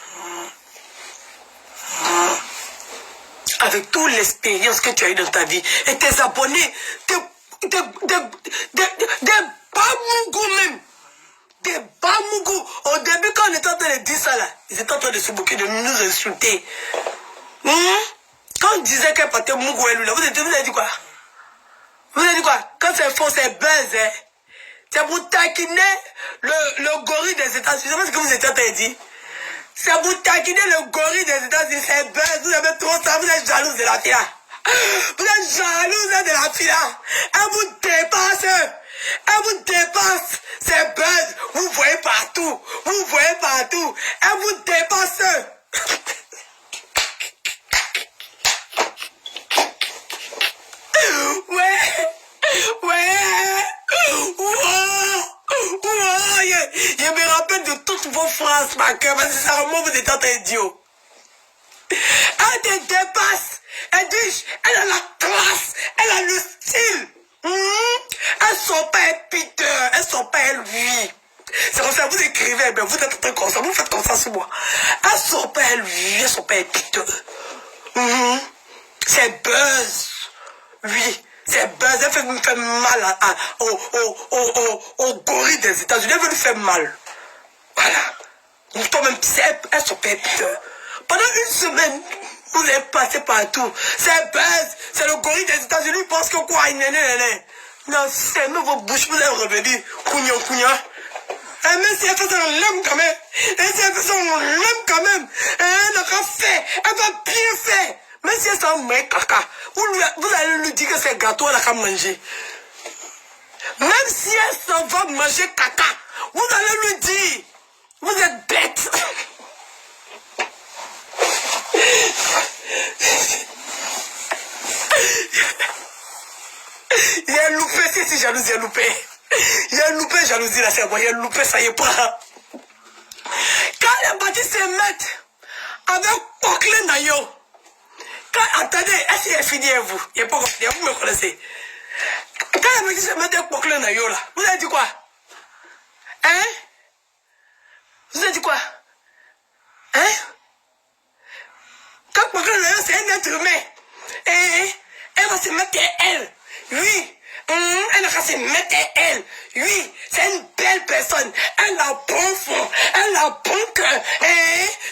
Avec toute l'expérience que tu as eu dans ta vie. Et tes abonnés, des bamougous même. Des bamougous. Au début, quand on était en train de dire ça là, ils étaient en train de se moquer, de nous insulter. Quand on disait qu'elle partait mougou, elle là, vous avez dit quoi? Vous avez dit quoi? Quand c'est faux, c'est buzz, hein? C'est pour taquiner le gorille des États-Unis. Je sais pas ce que vous êtes en train de dire. C'est pour taquiner le gorille des États-Unis. C'est buzz. Vous avez trop ça. Vous êtes jalouse de la fille là. Vous êtes jalouse de la fille là. Elle vous dépasse. Elle vous dépasse. C'est buzz. Vous voyez partout. Vous voyez partout. Elle vous dépasse. Je me rappelle de toutes vos phrases, ma cœur, parce que ça remonte, vous êtes un idiot. Elle te dépasse. Elle dit, elle a la classe, elle a le style. Elles sont pas un Peter, elles sont pas un lui. C'est comme ça, vous écrivez, mais vous êtes en train comme ça, vous faites comme ça sur moi. Elles sont pas un lui, elles sont pas un Peter. C'est buzz. Oui. C'est buzz, elle veut me faire mal au gorille des États-Unis. Elle veut me faire mal. Voilà. Toi-même, elles sont pères. Pendant une semaine, vous avez passé partout. C'est buzz, c'est le gorille des États-Unis. Il pense que quoi? Non, fermez vos bouches, vous allez revenir. Cougnon. Et même si elle fait ça, on l'aime quand même. Et si elle fait ça, on l'aime quand même. Et elle aura fait, elle va bien faire. Même si elle s'en met caca, vous allez lui dire que c'est gâteau, elle a qu'à manger. Même si elle s'en va manger caca, vous allez lui dire, vous êtes bête. si jalouse, j'ai loupé. J'ai loupé jalousie là, c'est bon, j'ai loupé, ça y est pas. Quand les bâtis se mettent avec Poclin Nayo, attendez, est-ce qu'il est fini vous? Il n'est pas fini, vous me connaissez. Quand les bâtis se mettent avec Poclin Nayo là, vous avez dit quoi? Hein? Vous avez dit quoi? Hein? Quand Poclin Nayo c'est un être humain, elle va se mettre elle. Oui. Elle va se mettre elle. Oui, c'est une belle personne. Elle a bon fond. Elle a bon cœur.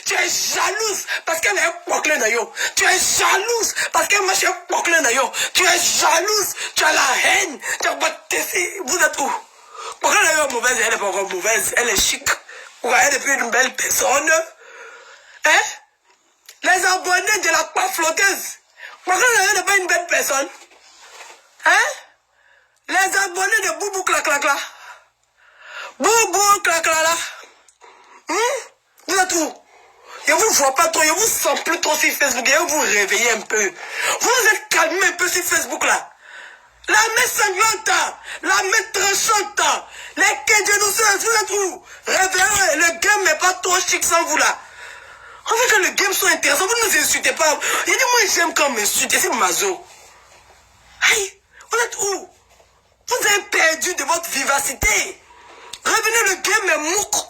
Tu es jalouse parce qu'elle est Poclin Nayo. Tu es jalouse parce qu'elle marche Poclin Nayo. Tu es jalouse. Tu as la haine. Tu as vous êtes où? Poclin Nayo est mauvaise. Elle n'est pas encore mauvaise. Elle est chic. Elle est plus une belle personne. Hein? Les abonnés de la part flotteuse. Poclin Nayo n'est pas une belle personne. Hein? Les abonnés de Boubou Claclac là. Boubou Claclac là. Vous êtes où? Je vous vois pas trop, je vous sens plus trop sur Facebook. Je vous réveillez un peu. Vous vous êtes calmé un peu sur Facebook là. La main sanglante, la main tranchante, les kédjenousseuses, vous êtes où? Réveillez, le game n'est pas trop chic sans vous là. On veut que le game soit intéressant, vous ne nous insultez pas. Il dit moi j'aime quand on m'insulte, c'est Mazo. Aïe, vous êtes où? Vous avez perdu de votre vivacité. Revenez, le game est moucre.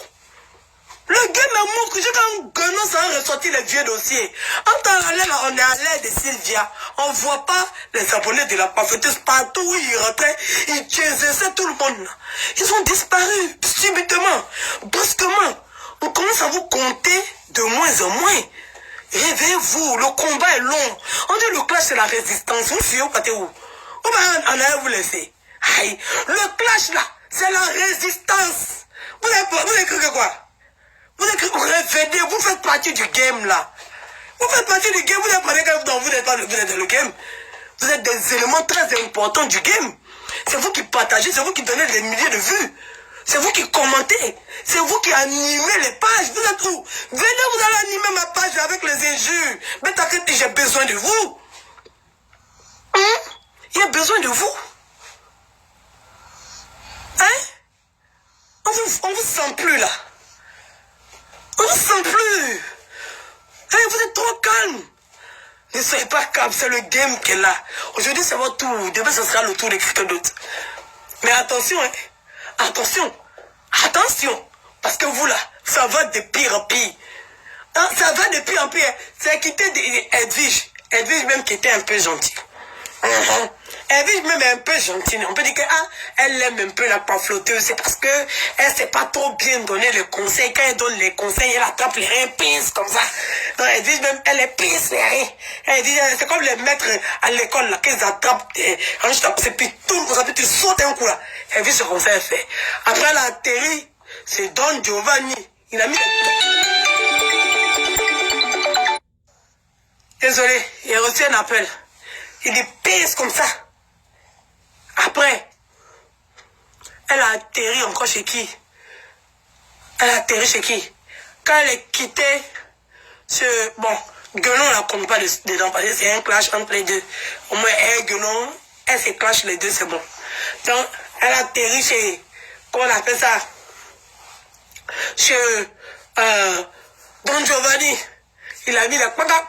Le game est moucre. Je quand Guenon ça a ressorti les vieux dossiers. En temps là, on est à l'aide de Sylvia. On ne voit pas les abonnés de la parfaiteuse partout où ils rentraient. Ils chaisaient tout le monde. Ils ont disparu subitement, brusquement. On commence à vous compter de moins en moins. Réveillez-vous, le combat est long. On dit le clash c'est la résistance. Vous fuyez, vous partez où? Où va en aller vous laisser? Aïe, le clash là, c'est la résistance. Vous avez cru que quoi? Vous avez cru que revenez, vous faites partie du game là. Vous faites partie du game, vous n'êtes pas dans le game. Vous êtes des éléments très importants du game. C'est vous qui partagez, c'est vous qui donnez des milliers de vues. C'est vous qui commentez. C'est vous qui animez les pages. Vous êtes où? Venez, vous allez animer ma page avec les injures. Mais t'inquiète, j'ai besoin de vous. Il y a besoin de vous. Hein? On vous sent plus là. On vous sent plus. Hein, vous êtes trop calme. Ne soyez pas calme, c'est le game qui est là. Aujourd'hui c'est votre tour. Demain ce sera le tour de quelqu'un d'autre. Mais attention, hein. Attention. Attention. Parce que vous là, ça va de pire en pire. Hein, ça va de pire en pire. C'est quitter Edwige. Edwige même qui était un peu gentil. Edwige même est un peu gentille. On peut dire qu'elle aime un peu la pamphloteuse. C'est parce que elle ne sait pas trop bien donner les conseils. Quand elle donne les conseils, elle attrape les reins, pince comme ça. Non, Edwige même, elle est pince les reins. C'est comme les maîtres à l'école là, qu'ils attrapent. Et puis tout, ça peut te sauter un coup là. Edwige, ce qu'on fait, elle fait. Après elle a atterri, c'est Don Giovanni. Il a mis Désolé, il a reçu un appel. Il est pince comme ça. Après, elle a atterri encore chez qui? Elle a atterri chez qui? Quand elle est quittée, bon, Guenon la compte pas dedans parce que c'est un clash entre les deux. Au moins, elle, Guenon, elle se clash les deux, c'est bon. Donc, elle a atterri chez, comment on appelle ça? Chez Don Giovanni. Il a mis la paga.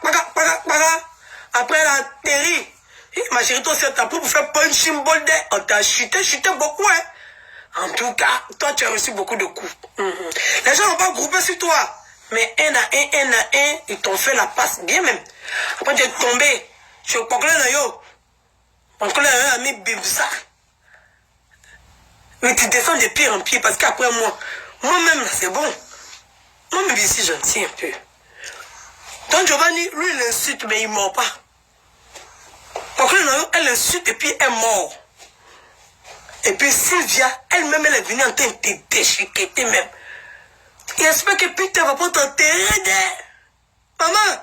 Après, elle a atterri. Ma chérie, toi, c'est tapé pour faire punching ball d'air. On t'a chuté beaucoup, hein. En tout cas, toi, tu as reçu beaucoup de coups. Les gens n'ont pas groupé sur toi. Mais un à un, ils t'ont fait la passe bien même. Après, tu es tombé. Je crois Nayo. Poclin Nayo a mis Bibsa. Mais tu descends de pire en pire parce qu'après moi-même, c'est bon. Moi-même, ici, gentil un peu. Donc, Giovanni, lui, il insulte, mais il ne mord pas. Poclin Nayo, elle insulte et puis elle mord. Et puis Sylvia, elle-même, elle est venue en train de te déchiqueter même. J'espère que Peter va pas t'enterrer. Maman,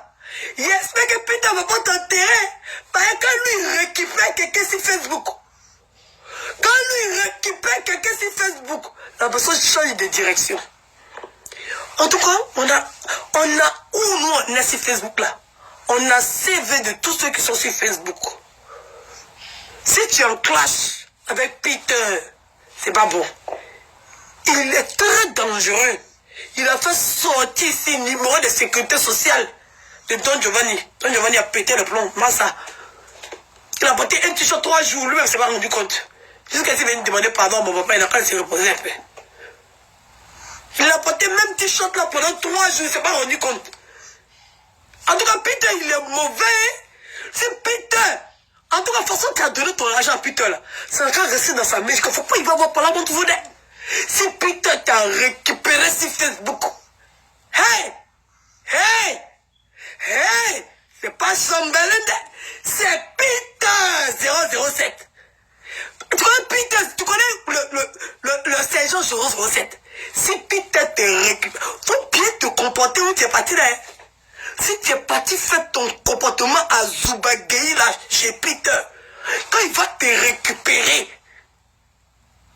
j'espère que Peter va pas t'enterrer. Parce que quand lui récupère quelqu'un sur Facebook, la personne change de direction. En tout cas, on a où nous on est sur Facebook là. On a CV de tous ceux qui sont sur Facebook. Si tu es en clash avec Peter. C'est pas bon. Il est très dangereux. Il a fait sortir ici le numéro de sécurité sociale de Don Giovanni. Don Giovanni a pété le plomb. Massa. Il a porté un t-shirt 3 jours. Lui-même ne s'est pas rendu compte. Jusqu'à ce qu'il vienne demander pardon à mon papa, il n'a pas laissé reposer un peu. Il a porté même t-shirt là pendant 3 jours. Il ne s'est pas rendu compte. En tout cas, Peter, il est mauvais. C'est Peter. En tout cas, la façon qu'il a donné ton argent à Peter là, ça va rester dans sa mèche. Il ne faut pas y avoir par là contre vous. Si Peter t'a récupéré sur Facebook, hey, hey, hey, c'est pas Chamberlain, c'est Peter 007. Tu connais Peter, tu connais le sergent 007. Si Peter te récupère, faut bien te comporter où tu es parti là. Si tu es parti faire ton comportement à Zubagaï là, chez Peter, quand il va te récupérer,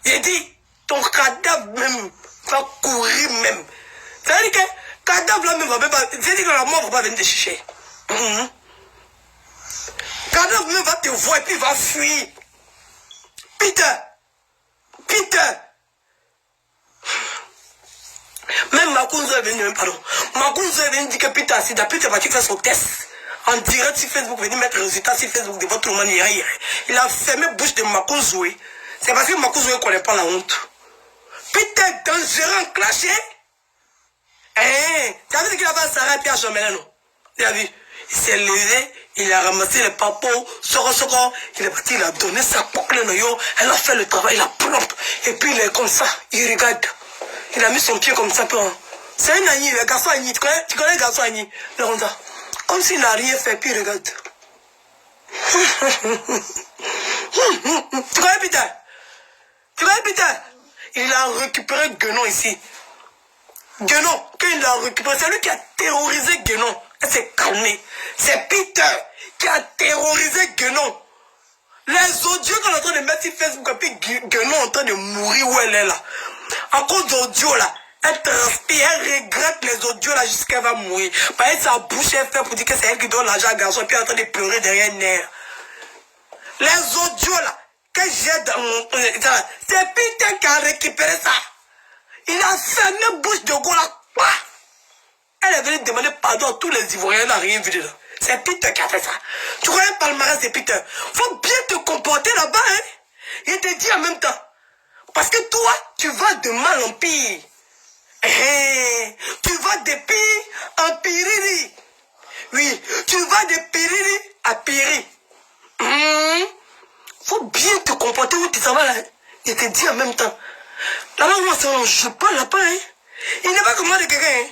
j'ai dit, ton cadavre même va courir même. Ça veut dire que cadavre là même va même pas. C'est dire que la mort va pas venir te chercher. Cadavre même va te voir et puis va fuir. Peter. Même Makunzo est venu, pardon. Makunzo est venu dire que Peter a sida. Peter va faire son test. En direct sur Facebook, venir mettre le résultat sur Facebook devant tout le monde. Il a fermé la bouche de Makunzo. C'est parce que Makunzo ne connaît pas la honte. Peter est dangereux en clash. Ça veut dire qu'il a fait Sarah et Pierre Chamberlain, non? Il a vu. Il s'est levé, il a ramassé les papos, soro, il est parti, il a donné sa pocle, elle a fait le travail, il a plombe. Et puis il est comme ça, il regarde. Il a mis son pied comme ça. C'est un Agni, le garçon Agni. Tu connais le garçon Agni? Il est comme ça. Comme s'il n'a rien fait, puis il regarde. Tu connais Peter? Il a récupéré Guénon ici. Guénon, quand il l'a récupéré, c'est lui qui a terrorisé Guénon. Elle s'est calmée. C'est Peter qui a terrorisé Guénon. Les audios qu'on est en train de mettre sur Facebook, et puis Guénon est en train de mourir où elle est là. À cause d'audio là, elle transpire, elle regrette les audios là jusqu'à elle va mourir. Par exemple, sa bouche est faite pour dire que c'est elle qui donne l'argent à garçon, et puis elle est en train de pleurer derrière une nerf. Les audios là, que j'ai dans mon... C'est Peter qui a récupéré ça. Il a fermé la bouche de go là. Elle est venue demander pardon à tous les Ivoiriens, elle n'a rien vu dedans. C'est Peter qui a fait ça. Tu connais le palmarès de Peter. Faut bien te comporter là-bas, hein. Il te dit en même temps. Parce que toi, tu vas de mal en pire. Tu vas de pire en piriri. Oui, tu vas de piriri à piri. Faut bien te comporter où tu s'en vas là. Il te dit en même temps. Là-bas, moi, ça ne joue pas là-bas, hein. Il n'est pas camarade de quelqu'un, hein.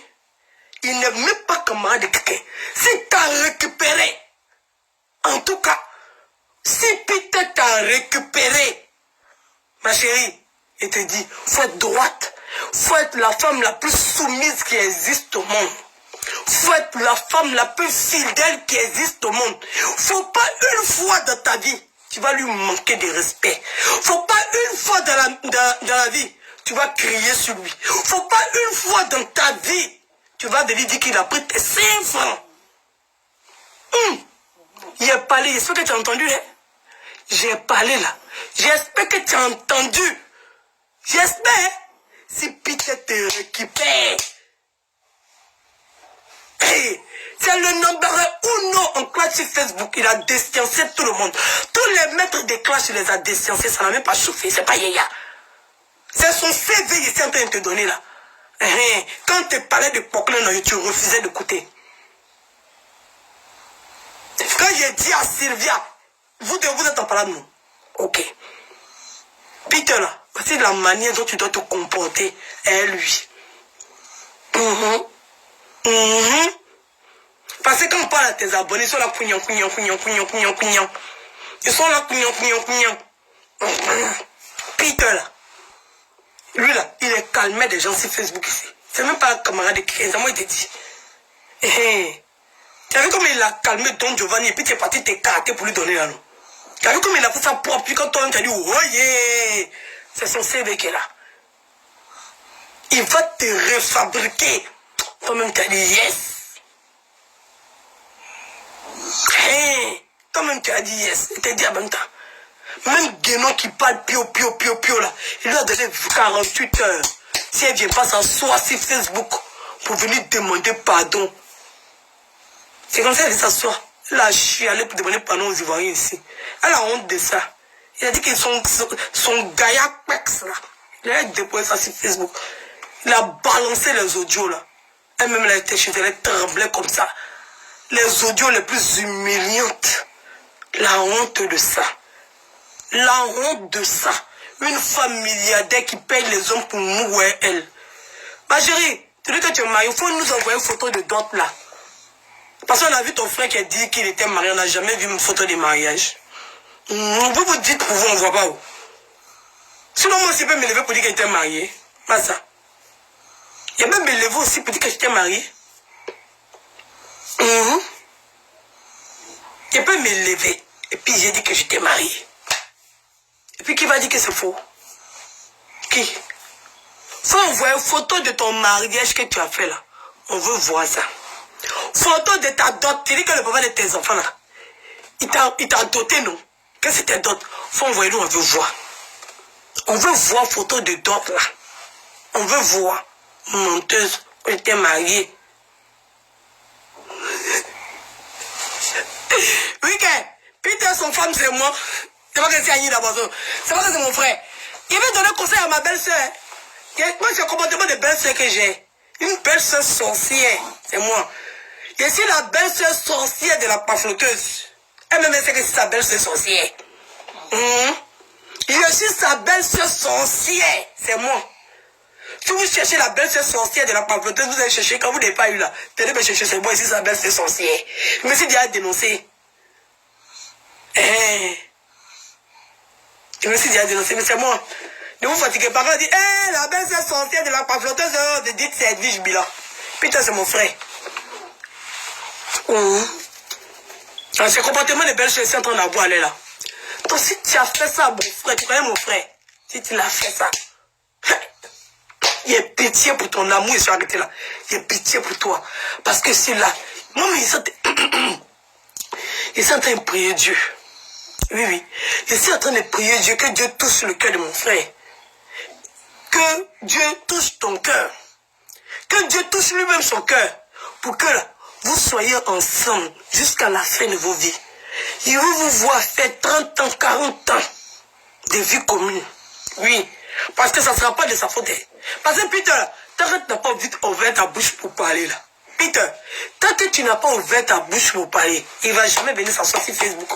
Il n'est même pas camarade de quelqu'un. Si tu as récupéré, en tout cas, si Peter t'a récupéré, ma chérie, il te dit, faut être droite. Faut être la femme la plus soumise qui existe au monde. Faut être la femme la plus fidèle qui existe au monde. Faut pas une fois dans ta vie, tu vas lui manquer de respect. Faut pas une fois dans la vie, tu vas crier sur lui. Faut pas une fois dans ta vie, tu vas lui dire qu'il a pris tes 5 francs. Il a parlé, j'espère que tu as entendu, hein? J'ai parlé là. J'espère que tu as entendu. J'espère. Si Peter te récupère. Hey, c'est le number 1 en clash sur Facebook. Il a desciencé tout le monde. Tous les maîtres de clash, il les a desciencés. Ça n'a même pas chauffé. C'est pas Yaya. C'est son CV ici en train de te donner là. Quand tu parlais de Poklin, tu refusais d'écouter. Quand j'ai dit à Sylvia, vous êtes en parlant de nous. Ok. Peter là, voici la manière dont tu dois te comporter. Et lui. Parce que quand on parle à tes abonnés, ils sont là, couignan. Ils sont là, couignan. Peter là. Lui là, il est calmé des gens sur Facebook ici. C'est même pas un camarade de 15 ans, moi il te dit. Tu as vu comme il a calmé Don Giovanni et puis tu es parti t'écarter pour lui donner la nom. Tu as vu comme il a fait ça propre, puis quand toi-même tu as dit, oh yeah, c'est son CV qui est là. Il va te refabriquer. Toi-même tu as dit yes. Toi-même tu as dit yes. Il t'a dit en même temps. Même Guénon qui parle pio là, il lui a donné 48 heures. Si elle ne vient pas s'asseoir sur Facebook pour venir demander pardon. C'est comme ça qu'elle s'assoit. Elle a chialé pour demander pardon aux Ivoiriens ici. Elle a honte de ça. Il a dit que son gaillard pex là, il a déposé ça sur Facebook. Il a balancé les audios là. Elle-même, elle était chez elle, elle tremblait comme ça. Les audios les plus humiliantes. La honte de ça. La honte de ça. Une femme milliardaire qui paye les hommes pour mourir elle. Ma chérie, tu dis que tu es mariée, il faut nous envoyer une photo de dot là. Parce qu'on a vu ton frère qui a dit qu'il était marié, on n'a jamais vu une photo de mariage. Vous vous dites pour vous, on ne voit pas où. Sinon, moi aussi, je peux me lever pour dire qu'il était marié. Pas ça. Il peut me lever aussi pour dire que j'étais marié. Je peux me lever. Et puis j'ai dit que j'étais marié. Et puis qui va dire que c'est faux? Qui? Faut envoyer une photo de ton mariage que tu as fait là. On veut voir ça. Photo de ta dot. Tu dis que le papa de tes enfants là, il t'a doté, non? Que c'était dot? Faut envoyer nous, on veut voir. On veut voir photo de dot là. On veut voir. Menteuse, on était mariée. Oui, que Peter, son femme, c'est moi. C'est pas que c'est Annie d'abord. C'est pas que c'est mon frère. Il veut donner conseil à ma belle-sœur. Moi, c'est le comportement de belle-sœur que j'ai. Une belle-sœur sorcière, c'est moi. Je suis la belle-sœur sorcière de la pafloteuse. Elle-même sait que c'est sa belle-sœur sorcière. Je suis sa belle-sœur sorcière, c'est moi. Si vous cherchez la belle-sœur sorcière de la pavloteuse, vous allez chercher, quand vous n'avez pas eu là, tenez me chercher, c'est moi ici, sa belle-sœur sorcière. Je me suis déjà dénoncé. Je me suis déjà dénoncé, mais c'est moi. Ne vous fatiguez pas, on dit, la belle-sœur sorcière de la pavloteuse, de dites c'est Edwige Bilan. Putain, c'est mon frère. Ce comportement de belle-sœur, c'est en train d'avoir aller là. Donc si tu as fait ça, mon frère, tu connais mon frère, si tu l'as fait ça, il y a pitié pour ton amour, ils sont arrêtés là. Il y a pitié pour toi. Parce que c'est là. Non, mais ils sont en train de prier Dieu. Oui, oui. Je suis en train de prier Dieu, que Dieu touche le cœur de mon frère. Que Dieu touche ton cœur. Que Dieu touche lui-même son cœur. Pour que vous soyez ensemble jusqu'à la fin de vos vies. Il veut vous voir faire 30 ans, 40 ans de vie commune. Oui. Parce que ça ne sera pas de sa faute. Parce que Peter, tant que tu n'as pas ouvert ta bouche pour parler là. Peter, tant que tu n'as pas ouvert ta bouche pour parler, il ne va jamais venir s'asseoir sur Facebook.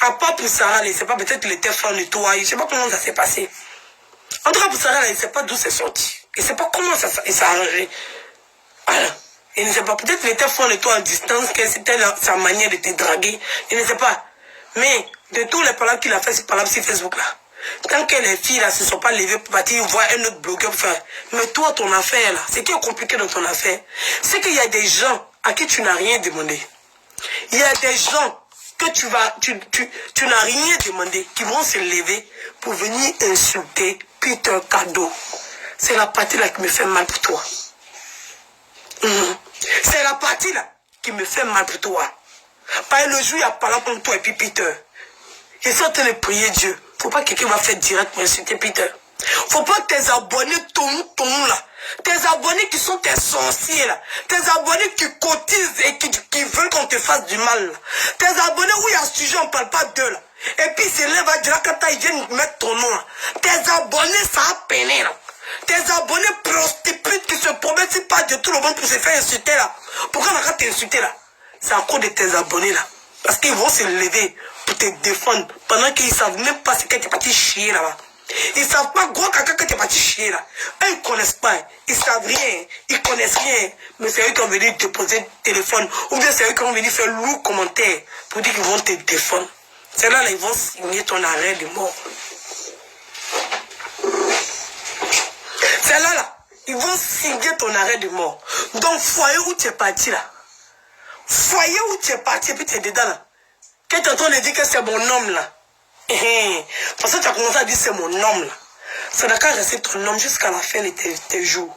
À part pour Sarah, je ne sais pas, peut-être qu'il était fan de toi, je ne sais pas comment ça s'est passé. En tout cas, pour Sarah, je ne sais pas d'où c'est sorti. Je ne sais pas comment ça s'est arrangé. Voilà. Je ne sais pas, peut-être qu'il était fan de toi en distance, que c'était sa manière de te draguer. Je ne sais pas. Mais de tous les paroles qu'il a fait sur Facebook là, tant que les filles là ne se sont pas levées pour partir voir un autre blogueur pour faire. Mais toi, ton affaire là, ce qui est compliqué dans ton affaire, c'est qu'il y a des gens à qui tu n'as rien demandé. Il y a des gens que tu n'as rien demandé, qui vont se lever pour venir insulter Peter Cadeau. C'est la partie là qui me fait mal pour toi. C'est la partie là qui me fait mal pour toi. Parce que le jour, il y a pas là pour toi et puis Peter. Je suis en train de prier Dieu. Faut pas que quelqu'un va faire direct pour insulter Peter. Faut pas que tes abonnés tombent là. Tes abonnés qui sont tes sorciers là. Tes abonnés qui cotisent et qui veulent qu'on te fasse du mal là. Tes abonnés où il y a ce sujet, on parle pas d'eux là. Et puis c'est là, va dire quand ils viennent mettre ton nom là. Tes abonnés, ça a peiné là. Tes abonnés prostituées qui se promènent si pas de tout le monde pour se faire insulter là. Pourquoi on a t'insulter là? C'est à cause de tes abonnés là. Parce qu'ils vont se lever pour te défendre pendant qu'ils ne savent même pas ce que tu es parti chier là-bas. Ils ne savent pas gros caca que tu es parti chier là. Eux, ils ne connaissent pas. Ils ne savent rien. Ils ne connaissent rien. Mais c'est eux qui vont venir te poser le téléphone. Ou bien c'est eux qui vont venir faire lourd commentaire pour dire qu'ils vont te défendre. C'est là, ils vont signer ton arrêt de mort. C'est là, ils vont signer ton arrêt de mort. Donc, foyer où tu es parti là. Foyer où tu es parti et puis tu es dedans là. Quand tu es en train de dire que c'est mon homme là. Parce que tu as commencé à dire c'est mon homme là. Ça n'a qu'à rester ton homme jusqu'à la fin de tes jours.